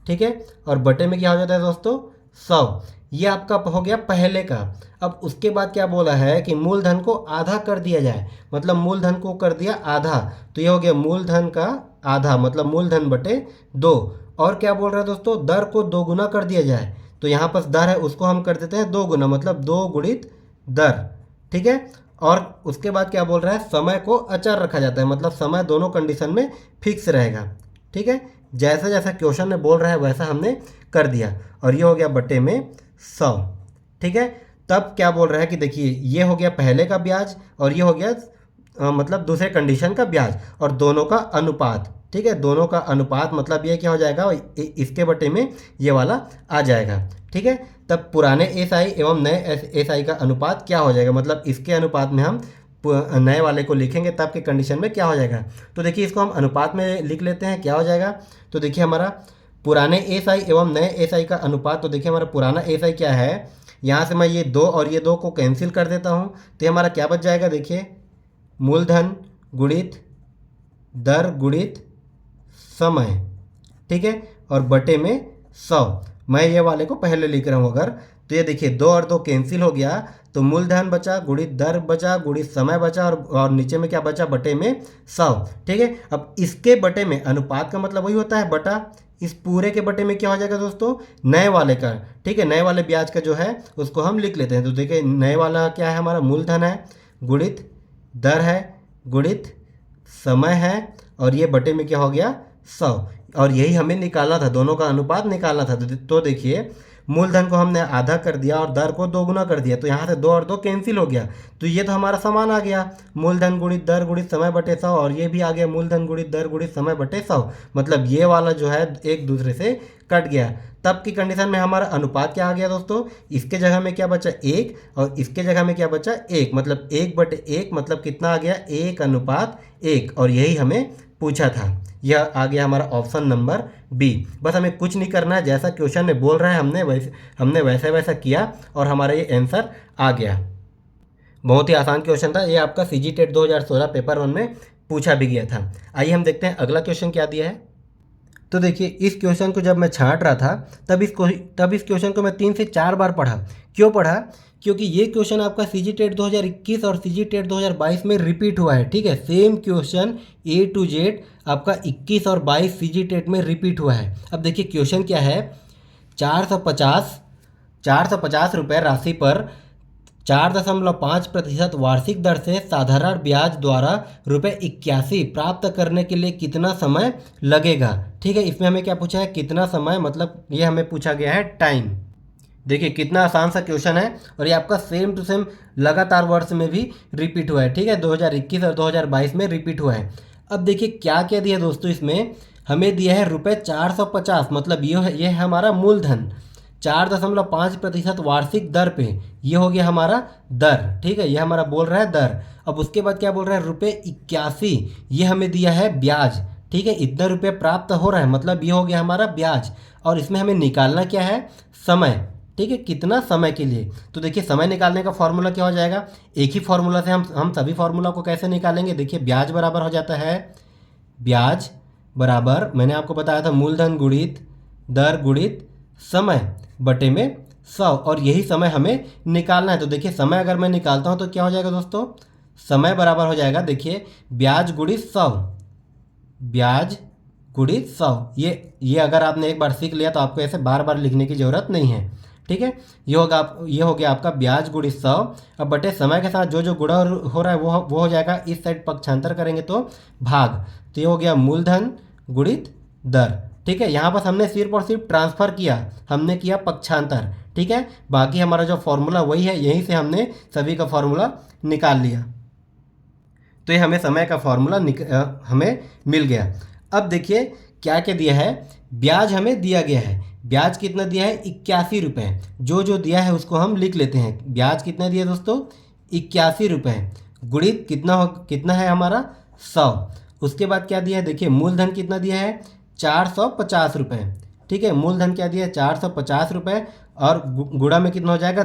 ठीक है, और बटे में क्या हो जाता है दोस्तों, 100। ये आपका हो गया पहले का। अब उसके बाद क्या बोला है कि मूलधन को आधा कर दिया जाए, मतलब मूलधन को कर दिया आधा, तो ये हो गया मूलधन का आधा, मतलब मूलधन बटे 2। और क्या बोल रहा है दोस्तों, दर को दोगुना कर दिया जाए, तो यहाँ पर दर है उसको हम कर देते हैं दोगुना, मतलब 2 गुणित दर। ठीक है, और उसके बाद क्या बोल रहा है, समय को अचर रखा जाता है, मतलब समय दोनों कंडीशन में फिक्स रहेगा। ठीक है, जैसा जैसा क्वेश्चन में बोल रहा है वैसा हमने कर दिया, और ये हो गया बटे में 100। ठीक है, तब क्या बोल रहा है कि देखिए ये हो गया पहले का ब्याज और ये हो गया मतलब दूसरे कंडीशन का ब्याज और दोनों का अनुपात। ठीक है, दोनों का अनुपात मतलब ये क्या हो जाएगा, इसके बटे में ये वाला आ जाएगा। ठीक है, तब पुराने एस आई एवं नए एस आई का अनुपात क्या हो जाएगा, मतलब इसके अनुपात में हम नए वाले को लिखेंगे तब के कंडीशन में क्या हो जाएगा। तो देखिए इसको हम अनुपात में लिख लेते हैं, क्या हो जाएगा, तो देखिए हमारा पुराने एस आई एवं नए एस आई का अनुपात, तो देखिए हमारा पुराना एस आई क्या है, यहाँ से मैं ये 2 और ये 2 को कैंसिल कर देता हूँ, तो हमारा क्या बच जाएगा, देखिए मूलधन गुणित दर गुणित समय। ठीक है, और बटे में 100। मैं ये वाले को पहले लिख रहा हूँ अगर, तो ये देखिए 2 और 2 कैंसिल हो गया, तो मूलधन बचा गुणित दर बचा गुणित समय बचा और नीचे में क्या बचा, बटे में 100। ठीक है, अब इसके बटे में अनुपात का मतलब वही होता है बटा, इस पूरे के बटे में क्या हो जाएगा दोस्तों, नए वाले का। ठीक है, नए वाले ब्याज का जो है उसको हम लिख लेते हैं। तो देखिए नए वाला क्या है, हमारा मूलधन है गुणित दर है गुणित समय है और ये बटे में क्या हो गया, 100। और यही हमें निकालना था, दोनों का अनुपात निकालना था। तो देखिए मूलधन को हमने आधा कर दिया और दर को दोगुना कर दिया, तो यहाँ से 2 और 2 कैंसिल हो गया, तो ये तो हमारा समान आ गया, मूलधन गुणित दर गुणित समय बटे 100, और ये भी आ गया मूलधन गुणित दर गुणित समय बटे 100, मतलब ये वाला जो है एक दूसरे से कट गया। तब की कंडीशन में हमारा अनुपात क्या आ गया दोस्तों, इसके जगह में क्या बचा 1 और इसके जगह में क्या बचा 1, मतलब 1/1, मतलब कितना आ गया 1:1, और यही हमें पूछा था। यह आ गया हमारा ऑप्शन नंबर बी। बस हमें कुछ नहीं करना है, जैसा क्वेश्चन में बोल रहा है हमने वैसा किया और हमारा ये आंसर आ गया। बहुत ही आसान क्वेश्चन था, ये आपका सीजी टेट 2016 पेपर 1 में पूछा भी गया था। आइए हम देखते हैं अगला क्वेश्चन क्या दिया है। तो देखिए इस क्वेश्चन को जब मैं छांट रहा था तब इस क्वेश्चन को मैं 3 से 4 बार पढ़ा। क्यों पढ़ा, क्योंकि ये क्वेश्चन आपका सीजी टेट 2021 और सीजी टेट 2022 में रिपीट हुआ है। ठीक है, same question A to Z आपका 21 और 22 सीजी टेट में रिपीट हुआ है। अब देखिए क्वेश्चन क्या है, 450 रुपये राशि पर 4.5% वार्षिक दर से साधारण ब्याज द्वारा ₹81 प्राप्त करने के लिए कितना समय लगेगा। ठीक है, इसमें हमें क्या पूछा है, कितना समय, मतलब ये हमें पूछा गया है टाइम। देखिए कितना आसान सा क्वेश्चन है और ये आपका सेम टू सेम लगातार वर्ष में भी रिपीट हुआ है। ठीक है, 2021 और 2022 में रिपीट हुआ है। अब देखिए क्या क्या दिया दोस्तों, इसमें हमें दिया है ₹450, मतलब ये है हमारा मूलधन, 4.5% वार्षिक दर पे, ये हो गया हमारा दर। ठीक है, ये हमारा बोल रहा है दर। अब उसके बाद क्या बोल रहा है, ₹81, ये हमें दिया है ब्याज। ठीक है, इतना रुपये प्राप्त हो रहा है, मतलब ये हो गया हमारा ब्याज, और इसमें हमें निकालना क्या है, समय। ठीक है, कितना समय के लिए, तो देखिए समय निकालने का फॉर्मूला क्या हो जाएगा, एक ही फॉर्मूला से हम सभी फॉर्मूला को कैसे निकालेंगे। देखिए ब्याज बराबर हो जाता है, ब्याज बराबर मैंने आपको बताया था मूलधन गुणित दर गुणित समय बटे में 100, और यही समय हमें निकालना है। तो देखिए समय अगर मैं निकालता हूँ तो क्या हो जाएगा दोस्तों, समय बराबर हो जाएगा, देखिए ब्याज गुणित 100, ब्याज गुणित 100। ये अगर आपने एक बार सीख लिया तो आपको ऐसे बार बार लिखने की ज़रूरत नहीं है। ठीक है। ये हो गया आपका ब्याज गुणित 100। अब बटे समय के साथ जो जो गुणा हो रहा है वो हो जाएगा, इस साइड पक्षांतर करेंगे तो भाग। तो ये हो गया मूलधन गुणित दर। ठीक है, यहाँ पर हमने सिर्फ और सिर्फ ट्रांसफ़र किया, हमने किया पक्षांतर। ठीक है, बाकी हमारा जो फॉर्मूला वही है, यहीं से हमने सभी का फॉर्मूला निकाल लिया। तो ये हमें समय का फॉर्मूला हमें मिल गया। अब देखिए क्या क्या दिया है, ब्याज हमें दिया गया है। ब्याज कितना दिया है? 81 रुपये। जो जो दिया है उसको हम लिख लेते हैं। ब्याज कितना दिया दोस्तों? 81 रुपये। गुणित कितना है हमारा? 100। उसके बाद क्या दिया है देखिए, मूलधन कितना दिया है? 450 रुपये। ठीक है, मूलधन क्या दिया है? 450 रुपये। और गुणा में कितना हो जाएगा?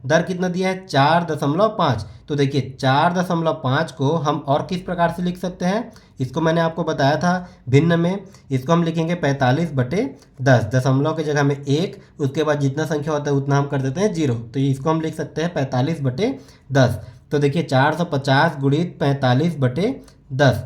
दर कितना दिया है? 4.5। तो देखिए 4.5 को हम और किस प्रकार से लिख सकते हैं? इसको मैंने आपको बताया था भिन्न में। इसको हम लिखेंगे 45/10। दशमलव की जगह में 1, उसके बाद जितना संख्या होता है उतना हम कर देते हैं 0। तो इसको हम लिख सकते हैं 45/10। तो देखिए 450 गुणित 45/10।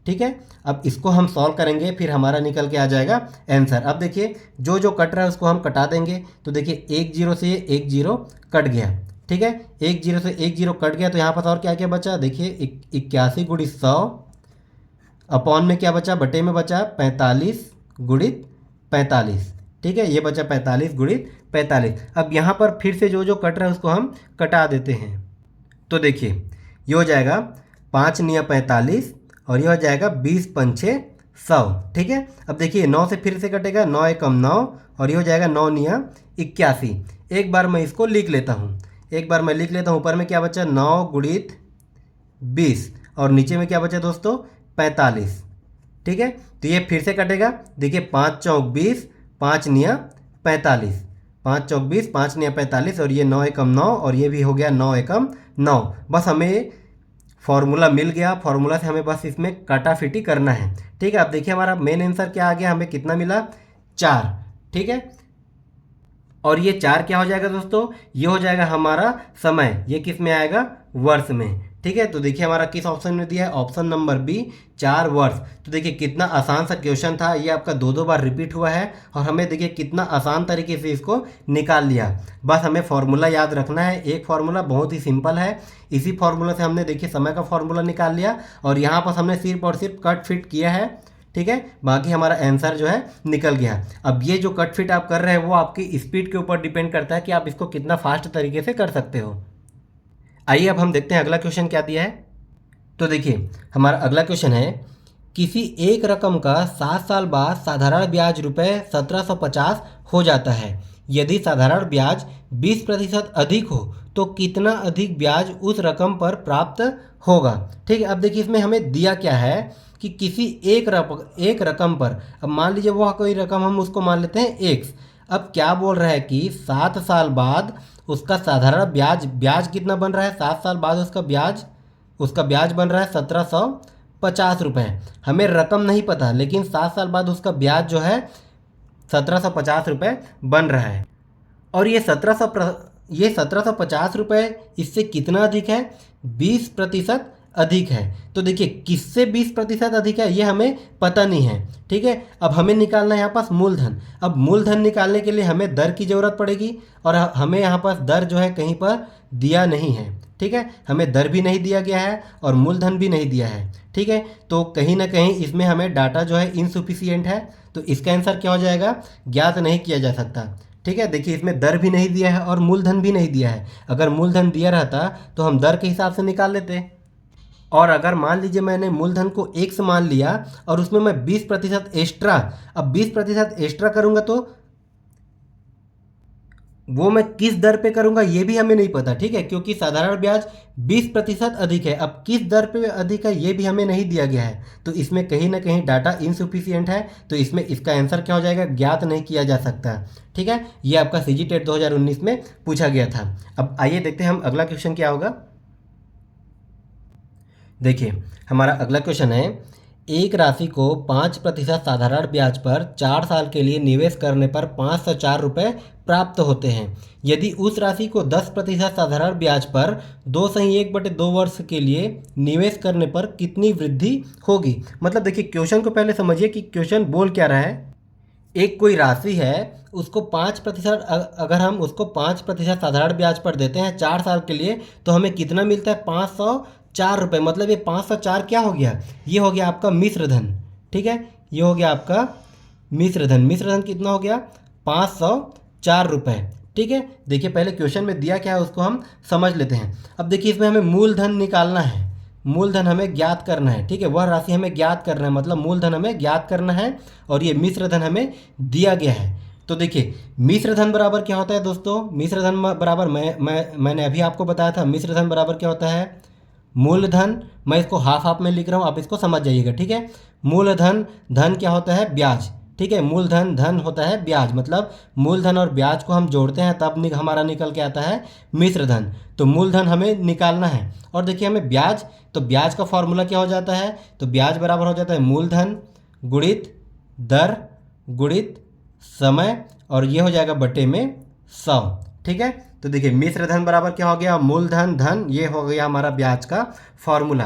ठीक है, अब इसको हम सॉल्व करेंगे, फिर हमारा निकल के आ जाएगा आंसर। अब देखिए जो जो कट रहा है उसको हम कटा देंगे। तो देखिए 1 0 से 1 0 कट गया। ठीक है, 1 0 से 1 0 कट गया। तो यहाँ पर और क्या क्या बचा? देखिए 81 गुणित 100 अपॉन में क्या बचा? बटे में बचा 45 गुणित 45। ठीक है, ये बचा 45 गुणित 45। अब यहाँ पर फिर से जो जो कट रहा है उसको हम कटा देते हैं। तो देखिए ये हो जाएगा 5 निया 45 और ये हो जाएगा 20 पंचे 100। ठीक है, अब देखिए 9 से फिर से कटेगा, 9 एकम 9 और ये हो जाएगा 9 निया 81। एक बार मैं इसको लिख लेता हूँ, ऊपर में क्या बचा? 9 गुणित 20 और नीचे में क्या बचा दोस्तों? 45। ठीक है, तो ये फिर से कटेगा। देखिए 5 चौक 20, 5 निया 45, 5 चौक 20, 5 निया 45 और ये 9 एकम 9 और ये भी हो गया 9 एकम 9। बस हमें फॉर्मूला मिल गया। फॉर्मूला से हमें बस इसमें काटाफिटी करना है। ठीक है, अब देखिए हमारा मेन आंसर क्या आ गया, हमें कितना मिला? 4। ठीक है, और ये 4 क्या हो जाएगा दोस्तों? ये हो जाएगा हमारा समय। ये किस में आएगा? वर्ष में। ठीक है, तो देखिए हमारा किस ऑप्शन में दिया है? ऑप्शन नंबर बी, 4 वर्ष। तो देखिए कितना आसान सा क्वेश्चन था, ये आपका 2 बार रिपीट हुआ है और हमें देखिए कितना आसान तरीके से इसको निकाल लिया। बस हमें फॉर्मूला याद रखना है। एक फॉर्मूला बहुत ही सिंपल है, इसी फॉर्मूला से हमने देखिए समय का फॉर्मूला निकाल लिया और यहाँ पर हमने सिर्फ और सिर्फ कट फिट किया है। ठीक है, बाकी हमारा आंसर जो है निकल गया। अब ये जो कट फिट आप कर रहे हैं वो आपकी स्पीड के ऊपर डिपेंड करता है कि आप इसको कितना फास्ट तरीके से कर सकते हो। आइए अब हम देखते हैं अगला क्वेश्चन क्या दिया है। तो देखिए हमारा अगला क्वेश्चन है, किसी एक रकम का 7 साल बाद साधारण ब्याज रुपये 1750 हो जाता है। यदि साधारण ब्याज 20% अधिक हो तो कितना अधिक ब्याज उस रकम पर प्राप्त होगा? ठीक है, अब देखिए इसमें हमें दिया क्या है कि किसी एक रकम पर, अब मान लीजिए वो कोई रकम हम उसको मान लेते हैं x। अब क्या बोल रहा है कि 7 साल बाद उसका साधारण ब्याज कितना बन रहा है? 7 साल बाद उसका ब्याज बन रहा है 1750 रुपये। हमें रकम नहीं पता, लेकिन 7 साल बाद उसका ब्याज जो है 1750 रुपये बन रहा है। और ये 1750 रुपये इससे कितना अधिक है? 20% अधिक है। तो देखिए किससे 20% अधिक है ये हमें पता नहीं है। ठीक है, अब हमें निकालना है यहाँ पास मूलधन। अब मूलधन निकालने के लिए हमें दर की ज़रूरत पड़ेगी और हमें यहाँ पास दर जो है कहीं पर दिया नहीं है। ठीक है, हमें दर भी नहीं दिया गया है और मूलधन भी नहीं दिया है। ठीक है, तो कहीं ना कहीं इसमें हमें डाटा जो है इनसफिशिएंट है। तो इसका आंसर क्या हो जाएगा? ज्ञात नहीं किया जा सकता। ठीक है, देखिए इसमें दर भी नहीं दिया है और मूलधन भी नहीं दिया है। अगर मूलधन दिया रहता तो हम दर के हिसाब से निकाल लेते। और अगर मान लीजिए मैंने मूलधन को x मान लिया और उसमें मैं 20% एक्स्ट्रा, अब 20% एक्स्ट्रा करूंगा तो वो मैं किस दर पे करूंगा ये भी हमें नहीं पता। ठीक है, क्योंकि साधारण ब्याज 20% अधिक है। अब किस दर पे अधिक है ये भी हमें नहीं दिया गया है। तो इसमें कहीं ना कहीं डाटा इनसफिशिएंट है। तो इसमें इसका आंसर क्या हो जाएगा? ज्ञात नहीं किया जा सकता। ठीक है, ये आपका CG टेट 2019 में पूछा गया था। अब आइए देखते हैं हम अगला क्वेश्चन क्या होगा। देखिए हमारा अगला क्वेश्चन है, एक राशि को 5% साधारण ब्याज पर 4 साल के लिए निवेश करने पर 504 रुपये प्राप्त होते हैं। यदि उस राशि को 10% साधारण ब्याज पर 2/1/2 वर्ष के लिए निवेश करने पर कितनी वृद्धि होगी? मतलब देखिए क्वेश्चन को पहले समझिए कि क्वेश्चन बोल क्या रहा है। एक कोई राशि है, उसको 5% अगर हम उसको 5% साधारण ब्याज पर देते हैं 4 साल के लिए, तो हमें कितना मिलता है? 504 रुपये। मतलब ये 504 क्या हो गया? ये हो गया आपका मिश्र धन। ठीक है, ये हो गया आपका मिश्र धन। मिश्र धन कितना हो गया? 504 रुपये। ठीक है, देखिए पहले क्वेश्चन में दिया क्या है उसको हम समझ लेते हैं। अब देखिए इसमें हमें मूलधन निकालना है, मूलधन हमें ज्ञात करना है। ठीक है, वह राशि हमें ज्ञात करना है, मतलब मूलधन हमें ज्ञात करना है और ये मिश्र धन हमें दिया गया है। तो देखिए मिश्र धन बराबर क्या होता है दोस्तों? मिश्र धन बराबर मैंने अभी आपको बताया था, मिश्र धन बराबर क्या होता है? मूलधन, मैं इसको हाफ हाफ में लिख रहा हूँ, आप इसको समझ जाइएगा। ठीक है, मूलधन, धन क्या होता है? ब्याज। ठीक है, मूलधन धन होता है ब्याज, मतलब मूलधन और ब्याज को हम जोड़ते हैं तब हमारा निकल के आता है मिश्र धन। तो मूलधन हमें निकालना है और देखिए हमें ब्याज, तो ब्याज का फॉर्मूला क्या हो जाता है? तो ब्याज बराबर हो जाता है मूलधन गुणित दर गुणित समय, और ये हो जाएगा बटे में 100। ठीक है, तो देखिए मिश्र धन बराबर क्या हो गया? मूलधन धन, ये हो गया हमारा ब्याज का फॉर्मूला।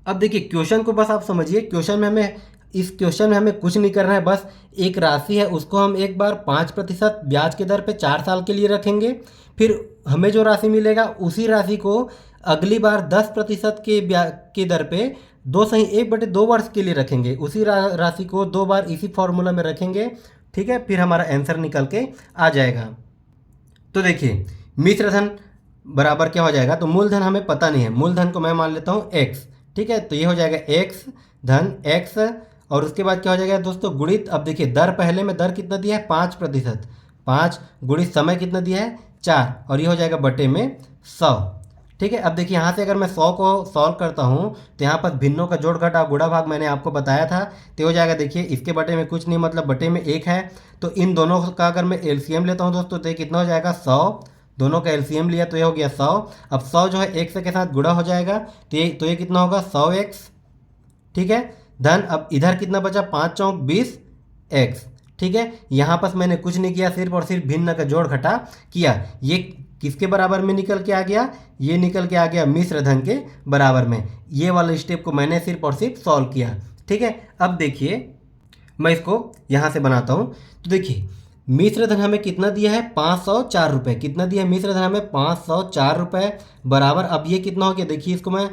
अब देखिए क्वेश्चन को बस आप समझिए, क्वेश्चन में हमें, इस क्वेश्चन में हमें कुछ नहीं करना है, बस एक राशि है उसको हम एक बार 5% ब्याज के दर पे 4 साल के लिए रखेंगे, फिर हमें जो राशि मिलेगा उसी राशि को अगली बार 10% के ब्याज की दर पे 2/1/2 वर्ष के लिए रखेंगे, उसी राशि को 2 बार इसी फॉर्मूला में रखेंगे। ठीक है, फिर हमारा आंसर निकल के आ जाएगा। तो देखिए मिश्र धन बराबर क्या हो जाएगा? तो मूलधन हमें पता नहीं है, मूलधन को मैं मान लेता हूँ x। ठीक है, तो ये हो जाएगा x धन x, और उसके बाद क्या हो जाएगा दोस्तों? गुणित, अब देखिए दर, पहले में दर कितना दिया है? 5%, 5 गुणित समय कितना दिया है? 4, और ये हो जाएगा बटे में 100। ठीक है, अब देखिए यहाँ से अगर मैं 100 को सॉल्व करता हूँ तो यहाँ पर भिन्नों का जोड़ घटाव गुणा भाग मैंने आपको बताया था, तो हो जाएगा, देखिए इसके बटे में कुछ नहीं, मतलब बटे में 1 है। तो इन दोनों का अगर मैं एलसीएम लेता हूँ दोस्तों, तो ये कितना हो जाएगा? 100। दोनों का एलसीएम लिया तो ये हो गया 100। अब 100 जो है x के साथ गुणा हो जाएगा, तो ये कितना होगा? 100x। ठीक है, धन, अब इधर कितना बचा? 5 चौक 20x। ठीक है, यहाँ पर मैंने कुछ नहीं किया, सिर्फ और सिर्फ भिन्न का जोड़ घटा किया। ये किसके बराबर में निकल के आ गया? ये निकल के आ गया मिश्र धन के बराबर में। ये वाले स्टेप को मैंने सिर्फ और सिर्फ सॉल्व किया। ठीक है, अब देखिए मैं इसको यहाँ से बनाता हूँ। तो देखिए मिश्र धन हमें कितना दिया है? 504 रुपये। कितना दिया है मिश्र धन हमें? 504 रुपये बराबर, अब ये कितना हो गया? देखिए इसको मैं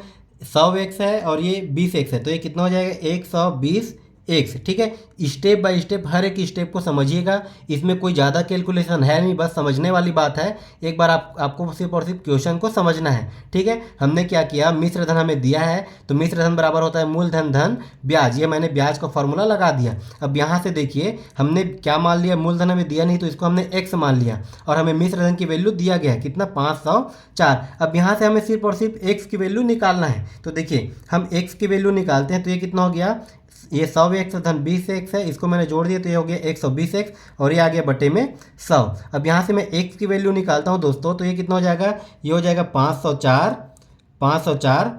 100x है और ये 20x है, तो ये कितना हो जाएगा? 120x। ठीक है, स्टेप बाय स्टेप हर एक स्टेप को समझिएगा, इसमें कोई ज़्यादा कैलकुलेशन है नहीं, बस समझने वाली बात है। एक बार आपको सिर्फ और सिर्फ क्वेश्चन को समझना है। ठीक है, हमने क्या किया? मिश्र धन हमें दिया है, तो मिश्र धन बराबर होता है मूलधन धन ब्याज, ये मैंने ब्याज का फॉर्मूला लगा दिया। अब यहाँ से देखिए हमने क्या मान लिया? मूलधन हमें दिया नहीं तो इसको हमने x मान लिया, और हमें मिश्र धन की वैल्यू दिया गया है कितना? 504। अब यहाँ से हमें सिर्फ और सिर्फ x की वैल्यू निकालना है, तो देखिए हम x की वैल्यू निकालते हैं। तो ये कितना हो गया? ये 100x धन 20x है, इसको मैंने जोड़ दिया तो ये हो गया 120x, और ये आ गया बटे में 100। अब यहाँ से मैं x की वैल्यू निकालता हूँ दोस्तों, तो ये कितना हो जाएगा? ये हो जाएगा 504,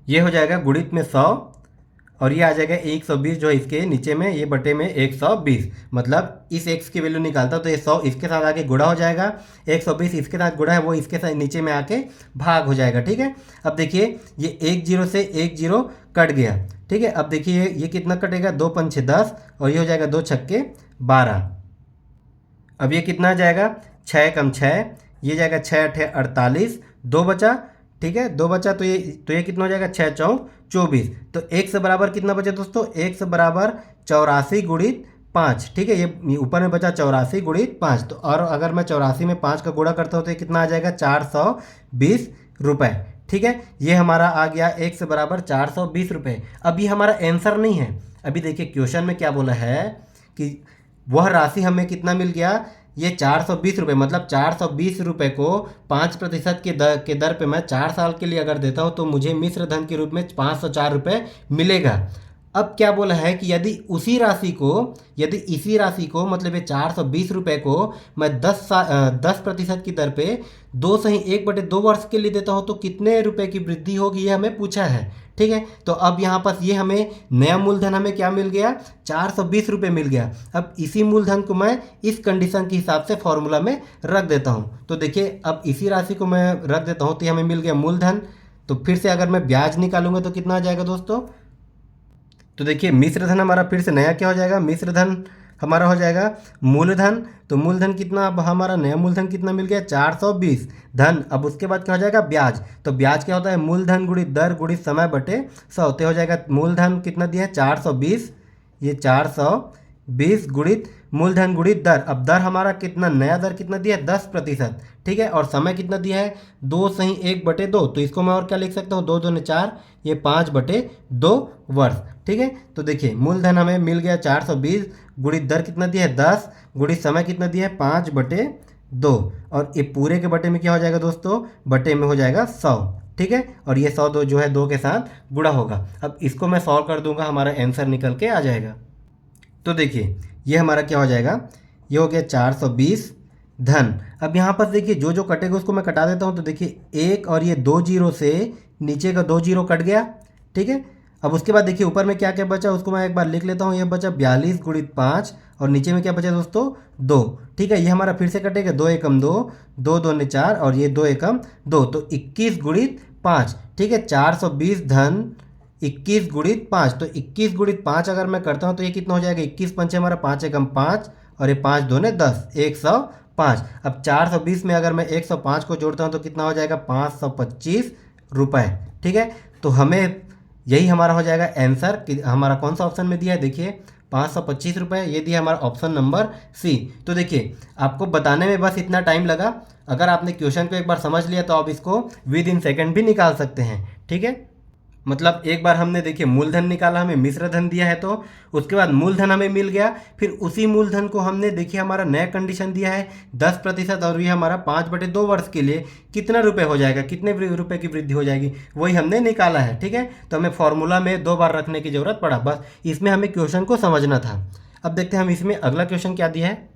ये हो जाएगा गुणित में 100, और ये आ जाएगा 120 जो है इसके नीचे में, ये बटे में 120। मतलब इस x की वैल्यू निकालता तो ये 100 इसके साथ आके गुणा हो जाएगा, 120 इसके साथ गुणा है वो इसके साथ नीचे में आके भाग हो जाएगा। ठीक है, अब देखिए ये 10 से 10 कट गया। ठीक है, अब देखिए ये कितना कटेगा? 2 पंचे 10, और ये हो जाएगा 2 छक्के 12। अब ये कितना जाएगा? 6 कम 6, ये जाएगा 6 8 48, 2 बचा। ठीक है, 2 बचा, तो ये कितना हो जाएगा? 6 चौक 24। तो x बराबर कितना बचा दोस्तों? x बराबर 84 गुणित 5। ठीक है, ये ऊपर में बचा 84 गुणित 5, तो और अगर मैं 84 में 5 का गुणा करता हूँ तो ये कितना आ जाएगा? 420 रुपये। ठीक है, ये हमारा आ गया x बराबर 420 रुपये। अब ये हमारा आंसर नहीं है, अभी देखिए क्वेश्चन में क्या बोला है कि वह राशि हमें कितना मिल गया? ये 420 रुपये, मतलब 420 रुपये को 5% के दर पे मैं 4 साल के लिए अगर देता हूँ तो मुझे मिश्र धन के रूप में 504 रुपये मिलेगा। अब क्या बोला है कि यदि इसी राशि को मतलब ये 420 रुपये को मैं 10% की दर पे 2/1/2 वर्ष के लिए देता हूँ तो कितने रुपए की वृद्धि होगी, ये हमें पूछा है। ठीक है, तो अब यहाँ पर ये हमें नया मूलधन हमें क्या मिल गया? 420 रुपये मिल गया। अब इसी मूलधन को मैं इस कंडीशन के हिसाब से फॉर्मूला में रख देता हूँ। तो देखिए अब इसी राशि को मैं रख देता हूँ तो हमें मिल गया मूलधन। तो फिर से अगर मैं ब्याज निकालूंगा तो कितना आ जाएगा दोस्तों? तो देखिए मिश्र धन हमारा फिर से नया क्या हो जाएगा, मिश्र धन हमारा हो जाएगा मूलधन। तो मूलधन कितना, अब हमारा नया मूलधन कितना मिल गया 420 धन। अब उसके बाद क्या हो जाएगा ब्याज। तो ब्याज क्या होता है, मूलधन गुणित दर गुणित समय बटे 100। तो हो जाएगा मूलधन कितना दिया है 420, ये 420 गुणित मूलधन गुणित दर। अब दर हमारा कितना, नया दर कितना दिया है 10%, ठीक है। और समय कितना दिया है 2 सही 1/2। तो इसको मैं और क्या लिख सकता हूँ, 2 दूनी 4, ये 5/2 वर्ष, ठीक है। तो देखिए मूलधन हमें मिल गया 420 गुणित दर कितना दिया है 10 गुणित समय कितना दिया है 5/2। और ये पूरे के बटे में क्या हो जाएगा दोस्तों, बटे में हो जाएगा 100, ठीक है। और ये 100 जो है 2 के साथ गुणा होगा। अब इसको मैं सॉल्व कर दूंगा, हमारा आंसर निकल के आ जाएगा। तो देखिए ये हमारा क्या हो जाएगा, ये हो गया 420 धन। अब यहाँ पर देखिए जो जो कटेगा उसको मैं कटा देता हूँ। तो देखिए 1 और ये 2 जीरो से नीचे का 2 जीरो कट गया, ठीक है। अब उसके बाद देखिए ऊपर में क्या क्या बचा उसको मैं एक बार लिख लेता हूँ। ये बचा 42 गुणित 5 और नीचे में क्या बचा दोस्तों 2, ठीक है। ये हमारा फिर से कटेगा 2 एकम 2, 2 दूनी 4 और ये 2 एकम 2, तो 21 गुणित 5, ठीक है। 420 धन 21 गुणित 5, तो 21 गुणित 5 अगर मैं करता हूँ तो ये कितना हो जाएगा, 21 पंचे हमारा 5 एकम 5 और ये 5 दूने 10, 105। अब 420 में अगर मैं 105 को जोड़ता हूँ तो कितना हो जाएगा 525 रुपये, ठीक है। तो हमें यही हमारा हो जाएगा आंसर कि हमारा कौन सा ऑप्शन में दिया है, देखिए 525 रुपये, ये दिया हमारा ऑप्शन नंबर सी। तो देखिए आपको बताने में बस इतना टाइम लगा। अगर आपने क्वेश्चन को एक बार समझ लिया तो आप इसको विद इन सेकेंड भी निकाल सकते हैं, ठीक है। मतलब एक बार हमने देखिए मूलधन निकाला, हमें मिश्र धन दिया है, तो उसके बाद मूलधन हमें मिल गया। फिर उसी मूलधन को हमने देखिए हमारा नया कंडीशन दिया है 10% और ये हमारा 5/2 वर्ष के लिए कितना रुपए हो जाएगा, कितने रुपए की वृद्धि हो जाएगी, वही हमने निकाला है, ठीक है। तो हमें फॉर्मूला में 2 बार रखने की जरूरत पड़ा, बस इसमें हमें क्वेश्चन को समझना था। अब देखते हैं हम इसमें अगला क्वेश्चन क्या दिया है।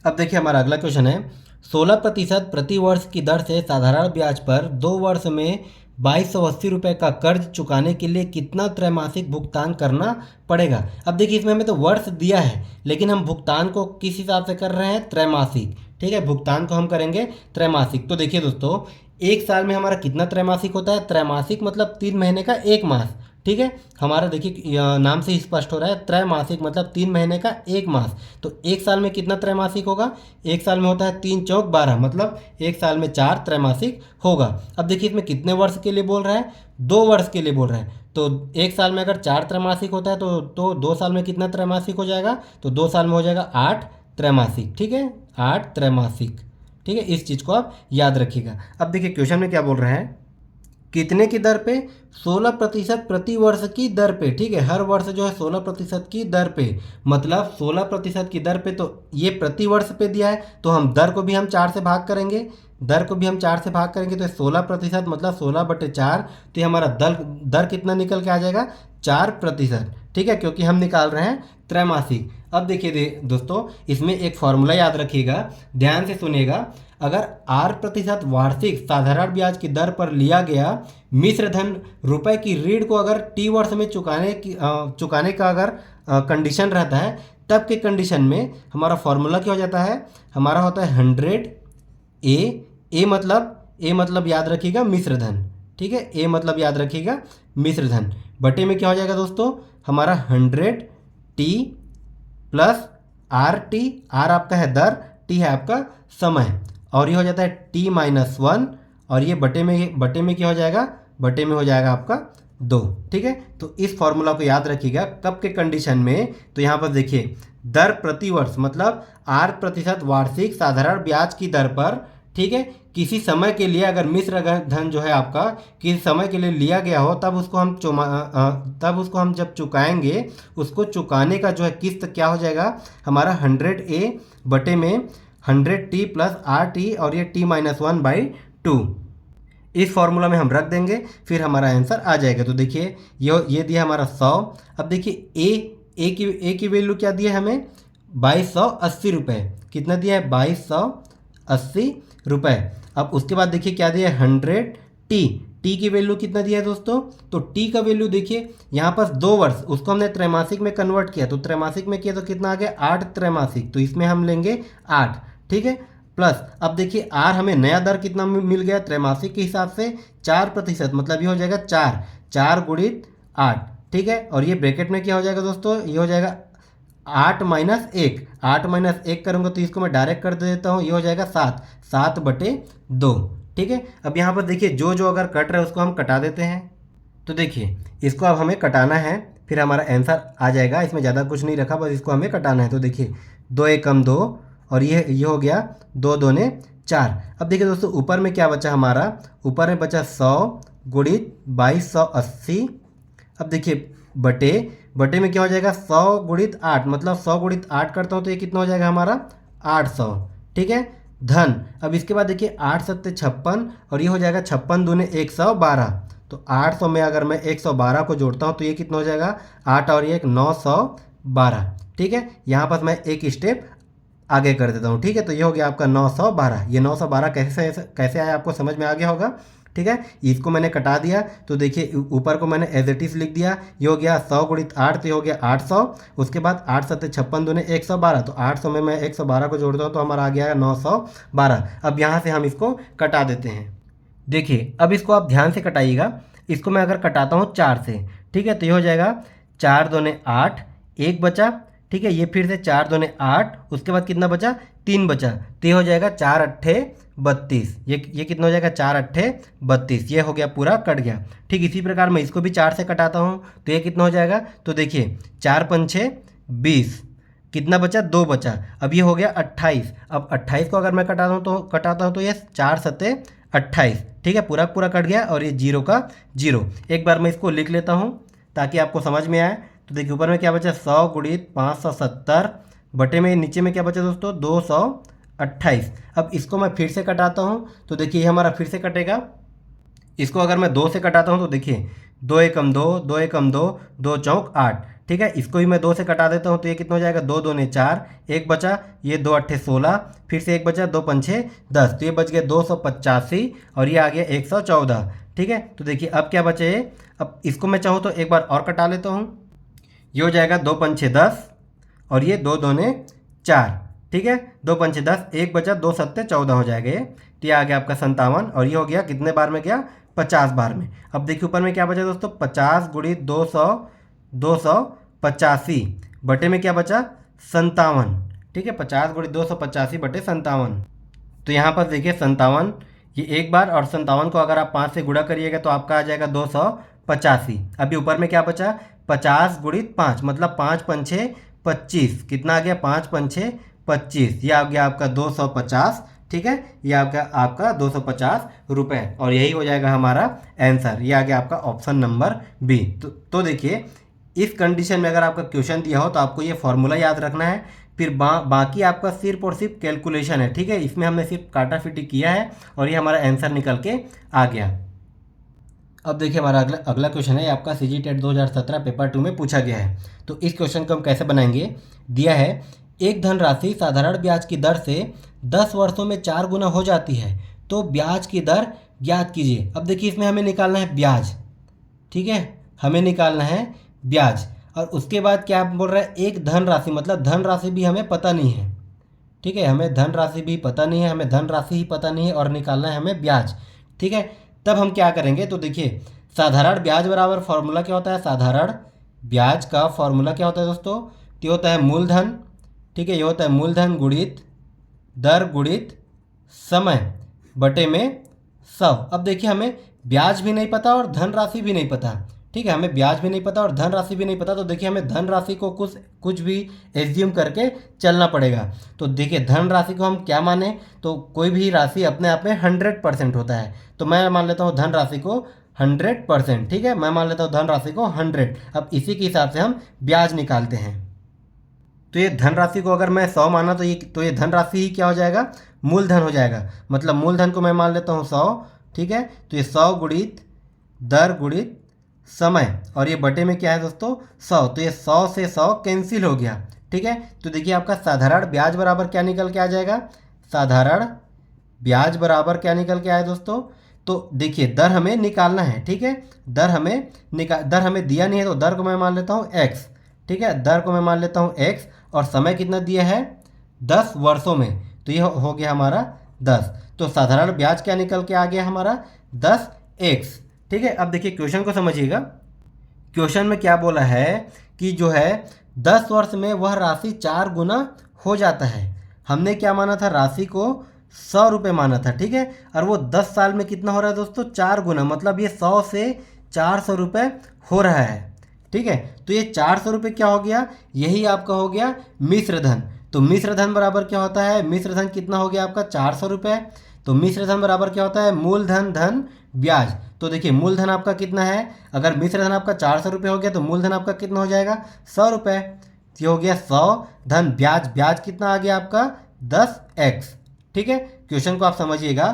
अब देखिए हमारा अगला क्वेश्चन है 16% प्रति वर्ष की दर से साधारण ब्याज पर 2 वर्ष में 2280 रुपये का कर्ज चुकाने के लिए कितना त्रैमासिक भुगतान करना पड़ेगा। अब देखिए इसमें हमें तो वर्ष दिया है लेकिन हम भुगतान को किस हिसाब से कर रहे हैं, त्रैमासिक, ठीक है। भुगतान को हम करेंगे त्रैमासिक। तो देखिए दोस्तों एक साल में हमारा कितना त्रैमासिक होता है, त्रैमासिक मतलब 3 महीने का 1 मास, ठीक है। हमारा देखिए नाम से ही स्पष्ट हो रहा है त्रैमासिक मतलब 3 महीने का 1 मास। तो एक साल में कितना त्रैमासिक होगा, एक साल में होता है 3 चौक 12, मतलब एक साल में 4 त्रैमासिक होगा। अब देखिए इसमें कितने वर्ष के लिए बोल रहा है, 2 वर्ष के लिए बोल रहा है। तो एक साल में अगर 4 त्रैमासिक होता है तो 2 साल में कितना त्रैमासिक हो जाएगा, तो 2 साल में हो जाएगा 8 त्रैमासिक, ठीक है, 8 त्रैमासिक, ठीक है। इस चीज़ को आप याद रखिएगा। अब देखिए क्वेश्चन में क्या बोल रहा है, कितने की दर पे, 16% प्रति वर्ष की दर पे, ठीक है। हर वर्ष जो है 16% की दर पे, मतलब 16% की दर पे, तो ये प्रति वर्ष पे दिया है तो हम दर को भी हम 4 से भाग करेंगे, दर को भी हम 4 से भाग करेंगे तो 16% मतलब 16/4, तो ये हमारा दर कितना निकल के आ जाएगा 4%, ठीक है, क्योंकि हम निकाल रहे हैं त्रैमासिक। अब देखिए दोस्तों इसमें एक फॉर्मूला याद रखिएगा, ध्यान से सुनिएगा। अगर 8% वार्षिक साधारण ब्याज की दर पर लिया गया मिश्र धन रुपए की ऋण को अगर टी वर्ष में चुकाने का अगर कंडीशन रहता है, तब के कंडीशन में हमारा फॉर्मूला क्या हो जाता है, हमारा होता है 100 ए मतलब याद रखिएगा मिश्र धन, ठीक है। ए मतलब याद रखिएगा मिश्र धन, बटे में क्या हो जाएगा दोस्तों हमारा 100T प्लस RT, आर आपका है दर, टी है आपका समय, और ये हो जाता है T-1 और ये बटे में क्या हो जाएगा, बटे में हो जाएगा आपका 2, ठीक है। तो इस फॉर्मूला को याद रखिएगा कब के कंडीशन में, तो यहाँ पर देखिए दर प्रति वर्ष मतलब 8% वार्षिक साधारण ब्याज की दर पर, ठीक है, किसी समय के लिए अगर मिश्र धन जो है आपका किसी समय के लिए लिया गया हो, तब उसको हम जब चुकाएंगे, उसको चुकाने का जो है किस्त क्या हो जाएगा हमारा 100A बटे में 100T प्लस RT और ये T-1/2, इस फॉर्मूला में हम रख देंगे, फिर हमारा आंसर आ जाएगा। तो देखिए ये दिया हमारा 100। अब देखिए ए की वैल्यू क्या दिया है हमें 2280 रुपये, कितना दिया है 2280 रुपये। अब उसके बाद देखिए क्या दिया है 100T, टी की वैल्यू कितना दिया है दोस्तों, तो टी का वैल्यू देखिए यहाँ पर 2 वर्ष, उसको हमने त्रैमासिक में कन्वर्ट किया, तो त्रैमासिक में किया तो कितना आ गया 8 त्रैमासिक, तो इसमें हम लेंगे 8, ठीक है। प्लस अब देखिए आर हमें नया दर कितना मिल गया त्रैमासिक के हिसाब से 4%, मतलब ये हो जाएगा 4 गुणित 8, ठीक है। और ये ब्रैकेट में क्या हो जाएगा दोस्तों, ये हो जाएगा 8-1, 8-1 करूँगा तो इसको मैं डायरेक्ट कर देता हूँ, ये हो जाएगा 7/2। ठीक है। अब यहाँ पर देखिए जो जो अगर कट रहा है उसको हम कटा देते हैं। तो देखिए इसको अब हमें कटाना है, फिर हमारा आंसर आ जाएगा। इसमें ज़्यादा कुछ नहीं रखा, बस इसको हमें कटाना है। तो देखिए 2 1 2 और ये हो गया 2 2 4। अब देखिए दोस्तों ऊपर में क्या बचा हमारा, ऊपर में बचा 100 गुणित 2280। अब देखिए बटे में क्या हो जाएगा 100 गुणित 8, मतलब 100 गुणित 8 करता हूँ तो ये कितना हो जाएगा हमारा 800। ठीक है। धन अब इसके बाद देखिए 8 7 56 और ये हो जाएगा 56 दूने 112। तो 800 में अगर मैं 112 को जोड़ता हूँ तो ये कितना हो जाएगा 8 और 1 912। ठीक है। यहाँ पर मैं एक स्टेप आगे कर देता हूँ। ठीक है। तो ये हो गया आपका 912। ये 912 कैसे आया आपको समझ में आ गया होगा। ठीक है। इसको मैंने कटा दिया तो देखिए ऊपर को मैंने एज इट इज लिख दिया। ये हो गया 100 गुणित 8 तो ये हो गया 800। उसके बाद 8 7 56 दूने 112, तो 800 में मैं 112 को जोड़ता हूँ तो हमारा आ गया 912। अब यहाँ से हम इसको कटा देते हैं। देखिए अब इसको आप ध्यान से कटाइएगा। इसको मैं अगर कटाता हूँ 4 से, ठीक है, तो ये हो जाएगा 4 दूने 8, 1 बचा। ठीक है। ये फिर से 4 दूने 8, उसके बाद कितना बचा 3 बचा, तो ये हो जाएगा 4 अट्ठे 32। ये कितना हो जाएगा 4 अट्ठे 32। ये हो गया पूरा कट गया। ठीक इसी प्रकार मैं इसको भी 4 से कटाता हूँ तो ये कितना हो जाएगा, तो देखिए 4 पंछे 20, कितना बचा 2 बचा। अब ये हो गया 28। अब 28 को अगर मैं कटाता हूँ तो ये 4 सत्ते 28। ठीक है। पूरा कट गया और ये 0 का 0। एक बार मैं इसको लिख लेता हूँ ताकि आपको समझ में आए। तो देखिए ऊपर में क्या बचा 100 गुणित 570, बटे में नीचे में क्या बचा दोस्तों 228। अब इसको मैं फिर से कटाता हूँ तो देखिए ये हमारा फिर से कटेगा। इसको अगर मैं 2 से कटाता हूँ तो देखिए 2 1 2, 2 1 2, 2 चौक 8। ठीक है। इसको भी मैं 2 से कटा देता हूँ तो ये कितना हो जाएगा 2 दूने 4, 1 बचा, ये 2 अट्ठे 16, फिर से 1 बचा, 2 पंछे 10, तो ये बच गया 285 और ये आ गया 114। ठीक है। तो देखिए अब क्या बचे, अब इसको मैं चाहूँ तो एक बार और कटा लेता हूँ। ये हो जाएगा 2 पंछे 10 और ये 2 दूने 4। ठीक है। 2 पंछे 10, 1 बचा, 2 सत्ते 14 हो जाएगा ये। तो ये आ गया आपका 57 और ये हो गया कितने बार में गया 50 बार में। अब देखिए ऊपर में क्या बचा दोस्तों 50 गुणित 285, बटे में क्या बचा 57। ठीक है। 50 गुणित 285 बटे 57। तो यहाँ पर देखिए 57, ये एक बार, और 57 को अगर आप 5 से गुणा करिएगा तो आपका आ जाएगा 285। अभी ऊपर में क्या बचा 50 गुणित 5, मतलब 5 पंछे 25, कितना आ गया 5 पंछे 25, ये आ गया आपका 250। ठीक है। ये आपका 250 रुपये और यही हो जाएगा हमारा आंसर। ये आ गया आपका ऑप्शन नंबर बी। तो देखिए इस कंडीशन में अगर आपका क्वेश्चन दिया हो तो आपको ये फॉर्मूला याद रखना है, फिर बाकी आपका सिर्फ और सिर्फ कैलकुलेशन है। ठीक है। इसमें हमने सिर्फ काटाफीटी किया है और ये हमारा आंसर निकल के आ गया। अब देखिए हमारा अगला क्वेश्चन है आपका सीजी टेट 2017 पेपर 2 में पूछा गया है। तो इस क्वेश्चन को हम कैसे बनाएंगे, दिया है एक धनराशि साधारण ब्याज की दर से 10 वर्षों में 4 गुना हो जाती है, तो ब्याज की दर ज्ञात कीजिए। अब देखिए इसमें हमें निकालना है ब्याज। ठीक है। हमें निकालना है ब्याज और उसके बाद क्या बोल रहा है एक धनराशि, मतलब धनराशि भी हमें पता नहीं है। ठीक है। हमें धनराशि भी पता नहीं है, हमें धनराशि ही पता नहीं है और निकालना है हमें ब्याज। ठीक है। तब हम क्या करेंगे, तो देखिए साधारण ब्याज बराबर फॉर्मूला क्या होता है, साधारण ब्याज का फॉर्मूला क्या होता है दोस्तों, तो होता है मूलधन। ठीक है। ये होता है मूलधन गुणित दर गुणित समय बटे में 100। अब देखिए हमें ब्याज भी नहीं पता और धनराशि भी नहीं पता। ठीक है। हमें ब्याज भी नहीं पता और धनराशि भी नहीं पता, तो देखिए हमें धनराशि को कुछ भी एज्यूम करके चलना पड़ेगा। तो देखिए धनराशि को हम क्या माने, तो कोई भी राशि अपने आप में 100% होता है। तो मैं मान लेता हूँ धनराशि को 100%। ठीक है। मैं मान लेता हूँ धनराशि को 100। अब इसी के हिसाब से हम ब्याज निकालते हैं। तो ये धनराशि को अगर मैं 100 माना तो ये धनराशि ही क्या हो जाएगा, मूलधन हो जाएगा। मतलब मूलधन को मैं मान लेता हूँ 100। ठीक है। तो ये 100 गुणित दर गुणित समय और ये बटे में क्या है दोस्तों 100, तो ये 100 से 100 कैंसिल हो गया। ठीक है। तो देखिए आपका साधारण ब्याज बराबर क्या निकल के आ जाएगा, साधारण ब्याज बराबर क्या निकल के आया दोस्तों, तो देखिए दर हमें निकालना है। ठीक है। दर हमें दिया नहीं है तो दर को मैं मान लेता हूँ x। ठीक है। दर को मैं मान लेता हूँ x और समय कितना दिया है 10 वर्षों में, तो ये हो गया हमारा 10। तो साधारण ब्याज क्या निकल के आ गया हमारा 10x। ठीक है। अब देखिए क्वेश्चन को समझिएगा। क्वेश्चन में क्या बोला है कि जो है 10 वर्ष में वह राशि 4 गुना हो जाता है। हमने क्या माना था, राशि को 100 रुपये माना था, ठीक है। और वो 10 साल में कितना हो रहा है दोस्तों, 4 गुना, मतलब ये 100 से 400 रुपये हो रहा है, ठीक है। तो ये 400 रुपये क्या हो गया, यही आपका हो गया मिश्र धन। तो मिश्र धन बराबर क्या होता है, मिश्र धन कितना हो गया आपका 400 रुपये। तो मिश्र धन बराबर क्या होता है, मूलधन धन ब्याज। तो देखिए मूलधन आपका कितना है, अगर मिश्र धन आपका 400 रुपये हो गया तो मूलधन आपका कितना हो जाएगा 100 रुपये। ये हो गया 100 धन ब्याज, ब्याज कितना आ गया आपका 10x, ठीक है। क्वेश्चन को आप समझिएगा,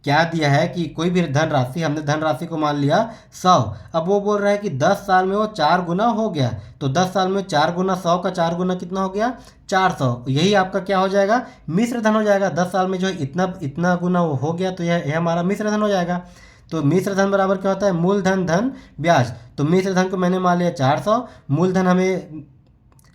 क्या दिया है कि कोई भी धनराशि, हमने धनराशि को मान लिया 100। अब वो बोल रहा है कि 10 साल में वो 4 गुना हो गया। तो 10 साल में 4 गुना 100 का 4 गुना कितना हो गया 400। यही आपका क्या हो जाएगा, मिश्र धन हो जाएगा। 10 साल में जो इतना इतना गुना वो हो गया तो यह हमारा मिश्र धन हो जाएगा। तो मिश्र धन बराबर क्या होता है, मूलधन धन ब्याज। तो मिश्र धन को मैंने मान लिया 400, मूलधन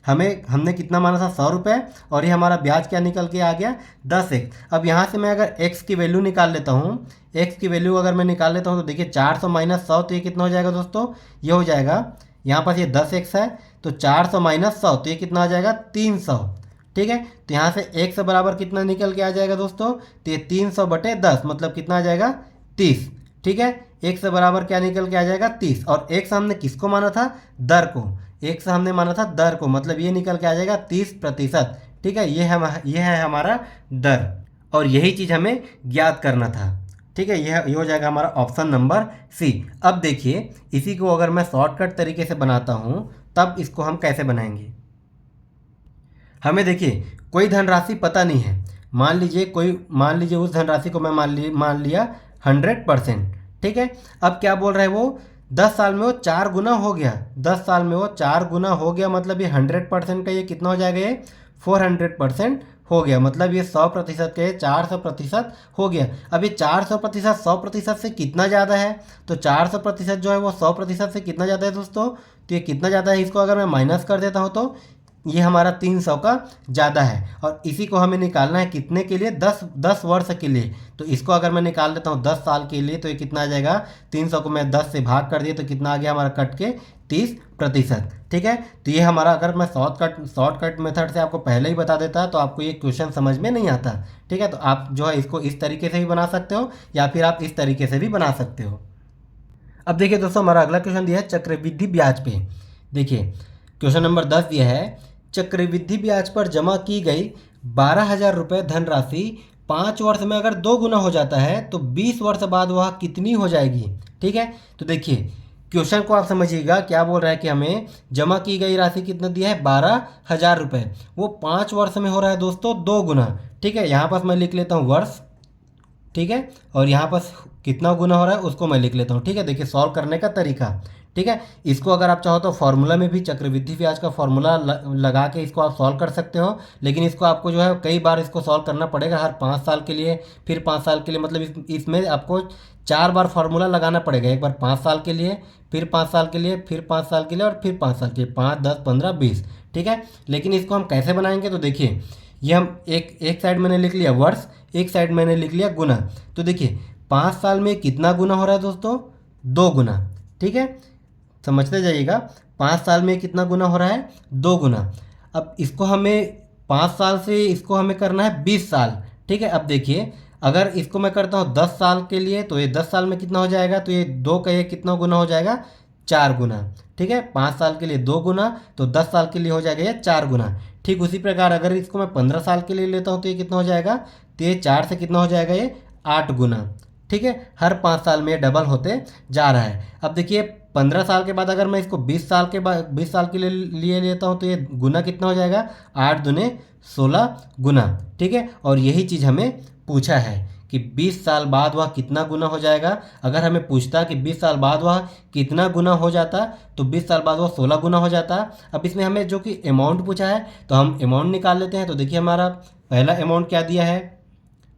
हमने कितना माना था 100 रुपये, और ये हमारा ब्याज क्या निकल के आ गया 10x। अब यहाँ से मैं अगर x की वैल्यू निकाल लेता हूँ, x की वैल्यू अगर मैं निकाल लेता हूँ तो देखिए 400 माइनस 100, तो ये कितना हो जाएगा दोस्तों, ये हो जाएगा यहाँ पास ये 10x है, तो 400 माइनस 100 तो ये कितना आ जाएगा 300, ठीक है। तो यहाँ से x बराबर कितना निकल के आ जाएगा दोस्तों, तो ये 300/10 मतलब कितना आ जाएगा 30, ठीक है। x बराबर क्या निकल के आ जाएगा 30, और x हमने किसको माना था, दर को। x हमने माना था दर को, मतलब ये निकल के आ जाएगा 30%, ठीक है। ये है हमारा दर, और यही चीज़ हमें ज्ञात करना था, ठीक है। ये हो जाएगा हमारा ऑप्शन नंबर सी। अब देखिए इसी को अगर मैं शॉर्टकट तरीके से बनाता हूँ तब इसको हम कैसे बनाएंगे। हमें देखिए कोई धनराशि पता नहीं है, मान लीजिए उस धनराशि को मैं मान लिया 100%, ठीक है। अब क्या बोल रहा है वो, 10 साल में वो 4 गुना हो गया। 10 साल में वो 4 गुना हो गया, मतलब ये 100% का ये कितना हो जाएगा, ये 400% हो गया, मतलब ये 100% का ये 400% हो गया। अब ये 400% 100% से कितना ज़्यादा है, तो 400% जो है वो 100% से कितना ज़्यादा है दोस्तों, तो ये कितना ज़्यादा है, इसको अगर मैं माइनस कर देता हूँ तो ये हमारा 300 का ज़्यादा है। और इसी को हमें निकालना है कितने के लिए, 10 वर्ष के लिए। तो इसको अगर मैं निकाल देता हूँ 10 साल के लिए, तो ये कितना आ जाएगा, 300 को मैं 10 से भाग कर दिया तो कितना आ गया हमारा कट के 30%, ठीक है। तो ये हमारा, अगर मैं शॉर्टकट मेथड से आपको पहले ही बता देता तो आपको ये क्वेश्चन समझ में नहीं आता, ठीक है। तो आप जो है इसको इस तरीके से भी बना सकते हो या फिर आप इस तरीके से भी बना सकते हो। अब देखिए दोस्तों हमारा अगला क्वेश्चन दिया है चक्रवृद्धि ब्याज पे। देखिए क्वेश्चन नंबर 10 दिया है, चक्रवृद्धि ब्याज पर जमा की गई 12,000 रुपये धनराशि 5 वर्ष में अगर 2 गुना हो जाता है तो 20 वर्ष बाद वह कितनी हो जाएगी, ठीक है। तो देखिए क्वेश्चन को आप समझिएगा, क्या बोल रहा है कि हमें जमा की गई राशि कितना दिया है 12,000 रुपये, वो 5 वर्ष में हो रहा है दोस्तों 2 गुना, ठीक है। यहाँ पर मैं लिख लेता हूँ वर्ष, ठीक है, और यहाँ पर कितना गुना हो रहा है उसको मैं लिख लेता हूँ, ठीक है। देखिए सॉल्व करने का तरीका, ठीक है। इसको अगर आप चाहो तो फॉर्मूला में भी चक्रवृद्धि ब्याज का फॉर्मूला लगा के इसको आप सॉल्व कर सकते हो, लेकिन इसको आपको जो है कई बार इसको सॉल्व करना पड़ेगा, हर 5 साल के लिए, फिर 5 साल के लिए, मतलब इसमें आपको 4 बार फार्मूला लगाना पड़ेगा। एक बार 5 साल के लिए, फिर 5 साल के लिए, फिर 5 साल के लिए, और फिर 5 साल के लिए, 5, 10, 15, 20, ठीक है। लेकिन इसको हम कैसे बनाएंगे, तो देखिए ये हम एक साइड मैंने लिख लिया वर्ष, एक साइड मैंने लिख लिया गुना। तो देखिए 5 साल में कितना गुना हो रहा है दोस्तों, 2 गुना, ठीक है। समझते जाइएगा, 5 साल में कितना गुना हो रहा है 2 गुना। अब इसको हमें 5 साल से इसको हमें करना है 20 साल, ठीक है। अब देखिए अगर इसको मैं करता हूँ 10 साल के लिए, तो ये 10 साल में कितना हो जाएगा, तो ये 2 का ये कितना गुना हो जाएगा 4 गुना, ठीक है। 5 साल के लिए 2 गुना, तो 10 साल के लिए हो जाएगा ये 4 गुना। ठीक उसी प्रकार अगर इसको मैं 15 साल के लिए लेता हूँ तो ये कितना हो जाएगा, तो ये 4 से कितना हो जाएगा ये 8 गुना, ठीक है। हर 5 साल में ये डबल होते जा रहा है। अब देखिए 15 साल के बाद अगर मैं इसको 20 साल के लिए लेता हूँ तो ये गुना कितना हो जाएगा, 8 दूने 16 गुना, ठीक है। और यही चीज़ हमें पूछा है कि 20 साल बाद वह कितना गुना हो जाएगा। अगर हमें पूछता कि 20 साल बाद वह कितना गुना हो जाता, तो 20 साल बाद वह 16 गुना हो जाता। अब इसमें हमें जो कि अमाउंट पूछा है तो हम अमाउंट निकाल लेते हैं। तो देखिए हमारा पहला अमाउंट क्या दिया है,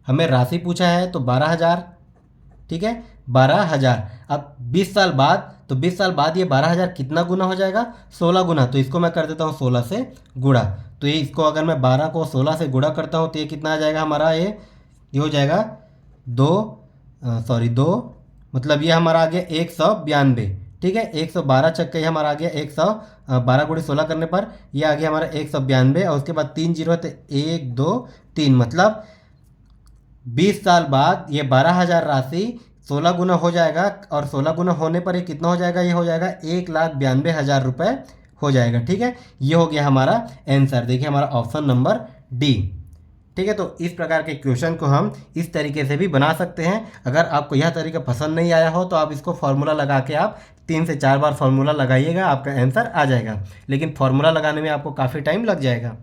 हमें राशि पूछा है तो 12,000, ठीक है, 12,000। अब 20 साल बाद, तो 20 साल बाद ये 12,000 कितना गुना हो जाएगा, 16 गुना। तो इसको मैं कर देता हूँ 16 से गुणा। तो ये इसको अगर मैं 12 को 16 से गुणा करता हूँ तो ये कितना आ जाएगा हमारा, ये हो जाएगा 2, मतलब ये हमारा आ गया 192, ठीक है। 112 चक्का ये हमारा आ गया 112 गुणे 16 करने पर ये आ गया हमारा 192 और उसके बाद 3 जीरो है तो 1 2 3 मतलब 20 साल बाद ये 12,000 राशि 16 गुना हो जाएगा और 16 गुना होने पर ये कितना हो जाएगा, ये हो जाएगा 1,92,000 रुपये हो जाएगा। ठीक है, ये हो गया हमारा आंसर। देखिए हमारा ऑप्शन नंबर डी। ठीक है, तो इस प्रकार के क्वेश्चन को हम इस तरीके से भी बना सकते हैं। अगर आपको यह तरीका पसंद नहीं आया हो तो आप इसको फार्मूला लगा के आप 3 से 4 बार फार्मूला लगाइएगा, आपका आंसर आ जाएगा। लेकिन फार्मूला लगाने में आपको काफ़ी टाइम लग जाएगा।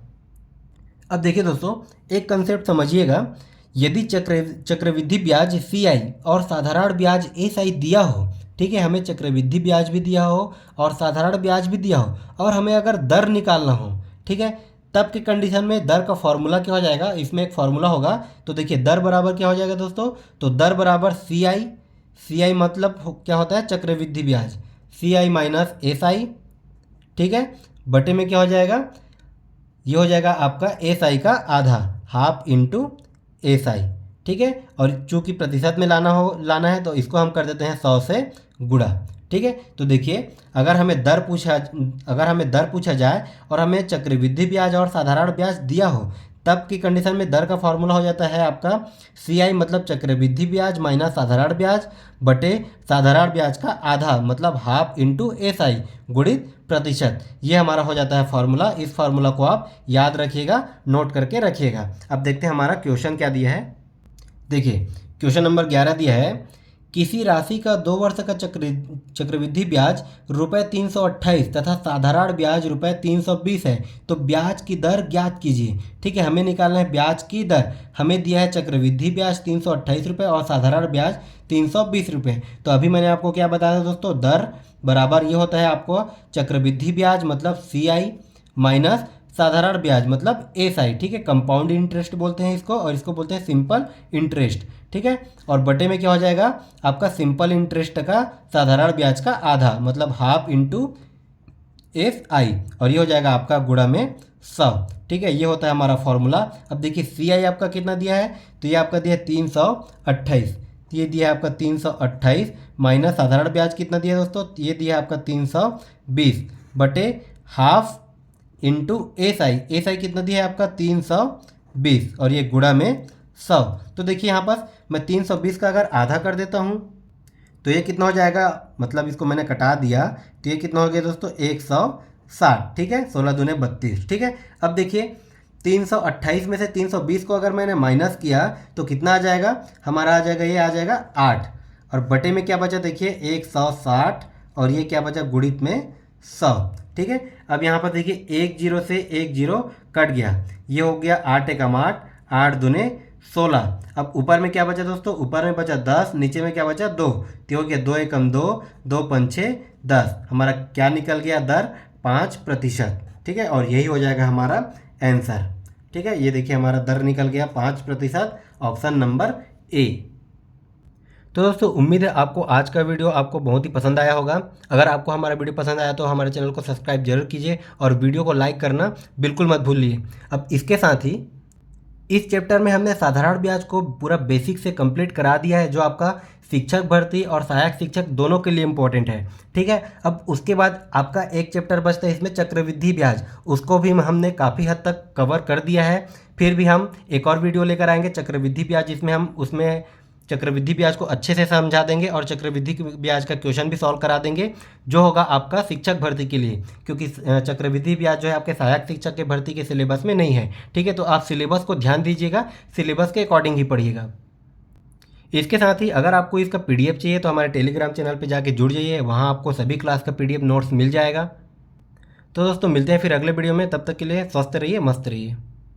अब देखिए दोस्तों, एक कंसेप्ट समझिएगा। यदि चक्रवृद्धि ब्याज CI और साधारण ब्याज SI दिया हो, ठीक है, हमें चक्रवृद्धि ब्याज भी दिया हो और साधारण ब्याज भी दिया हो और हमें अगर दर निकालना हो, ठीक है, तब की कंडीशन में दर का फॉर्मूला क्या हो जाएगा, इसमें एक फॉर्मूला होगा। तो देखिए दर बराबर क्या हो जाएगा दोस्तों, तो दर बराबर CI मतलब क्या होता है, चक्रवृद्धि ब्याज, CI माइनस SI, ठीक है, बटे में क्या हो जाएगा, ये हो जाएगा आपका SI का आधा, हाफ इंटू SI। ठीक है, और चूँकि प्रतिशत में लाना है तो इसको हम कर देते हैं 100 से गुणा। ठीक है, तो देखिए अगर हमें दर पूछा जाए और हमें चक्रवृद्धि ब्याज और साधारण ब्याज दिया हो, तब की कंडीशन में दर का फॉर्मूला हो जाता है आपका CI मतलब चक्रवृद्धि ब्याज माइनस साधारण ब्याज बटे साधारण ब्याज का आधा मतलब हाफ इंटू SI गुणित प्रतिशत। ये हमारा हो जाता है फार्मूला। इस फार्मूला को आप याद रखिएगा, नोट करके रखिएगा। अब देखते हैं हमारा क्वेश्चन क्या दिया है। देखिए क्वेश्चन नंबर 11 दिया है, किसी राशि का 2 वर्ष का चक्रवृद्धि ब्याज ₹328 तथा साधारण ब्याज ₹320 है, तो ब्याज की दर ज्ञात कीजिए। ठीक है, हमें निकालना है ब्याज की दर। हमें दिया है चक्रवृद्धि ब्याज ₹328 और साधारण ब्याज ₹320। तो अभी मैंने आपको क्या बताया दोस्तों, दर बराबर ये होता है आपको चक्रवृद्धि ब्याज मतलब CI माइनस साधारण ब्याज मतलब SI। ठीक है, कंपाउंड इंटरेस्ट बोलते हैं इसको और इसको बोलते हैं सिंपल इंटरेस्ट। ठीक है, और बटे में क्या हो जाएगा आपका सिंपल इंटरेस्ट का साधारण ब्याज का आधा मतलब हाफ इंटू SI और ये हो जाएगा आपका गुणा में 100। ठीक है, ये होता है हमारा फॉर्मूला। अब देखिए CI आपका कितना दिया है, तो ये आपका दिया है 328, ये दिया है आपका 328 माइनस साधारण ब्याज कितना दिया है दोस्तों, ये दिया है आपका 320 बटे हाफ इंटू SI कितना दिया है आपका 320 और ये गुणा में 100। तो देखिए यहाँ पर मैं 320 का अगर आधा कर देता हूँ तो ये कितना हो जाएगा, मतलब इसको मैंने कटा दिया तो ये कितना हो गया दोस्तों 160। ठीक है, 16 दूने 32। ठीक है, अब देखिए 328 में से 320 को अगर मैंने माइनस किया तो कितना आ जाएगा, हमारा आ जाएगा, ये आ जाएगा 8 और बटे में क्या बचा देखिए 160 और ये क्या बचा गुणित में 100। ठीक है, अब यहाँ पर देखिए 1 0 से 1 0 कट गया, ये हो गया 8 एकम 8, 8 दूने 16। अब ऊपर में क्या बचा दोस्तों, ऊपर में बचा 10, नीचे में क्या बचा 2, तो हो गया 2 एकम 2, 2 पंछे 10। हमारा क्या निकल गया, दर 5%। ठीक है, और यही हो जाएगा हमारा आंसर। ठीक है, ये देखिए हमारा दर निकल गया 5%, ऑप्शन नंबर A। तो दोस्तों उम्मीद है आपको आज का वीडियो आपको बहुत ही पसंद आया होगा। अगर आपको हमारा वीडियो पसंद आया तो हमारे चैनल को सब्सक्राइब जरूर कीजिए और वीडियो को लाइक करना बिल्कुल मत भूलिए। अब इसके साथ ही इस चैप्टर में हमने साधारण ब्याज को पूरा बेसिक से कंप्लीट करा दिया है, जो आपका शिक्षक भर्ती और सहायक शिक्षक दोनों के लिए इम्पोर्टेंट है। ठीक है, अब उसके बाद आपका एक चैप्टर बचता है इसमें चक्रवृद्धि ब्याज, उसको भी हमने काफ़ी हद तक कवर कर दिया है। फिर भी हम एक और वीडियो लेकर आएंगे चक्रवृद्धि ब्याज, जिसमें हम उसमें चक्रवृद्धि ब्याज को अच्छे से समझा देंगे और चक्रवृद्धि ब्याज का क्वेश्चन भी सॉल्व करा देंगे, जो होगा आपका शिक्षक भर्ती के लिए, क्योंकि चक्रवृद्धि ब्याज जो है आपके सहायक शिक्षक के भर्ती के सिलेबस में नहीं है। ठीक है, तो आप सिलेबस को ध्यान दीजिएगा, सिलेबस के अकॉर्डिंग ही पढ़िएगा। इसके साथ ही अगर आपको इसका PDF चाहिए तो हमारे टेलीग्राम चैनल पर जाके जुड़ जाइए, वहाँ आपको सभी क्लास का PDF नोट्स मिल जाएगा। तो दोस्तों मिलते हैं फिर अगले वीडियो में, तब तक के लिए स्वस्थ रहिए, मस्त रहिए।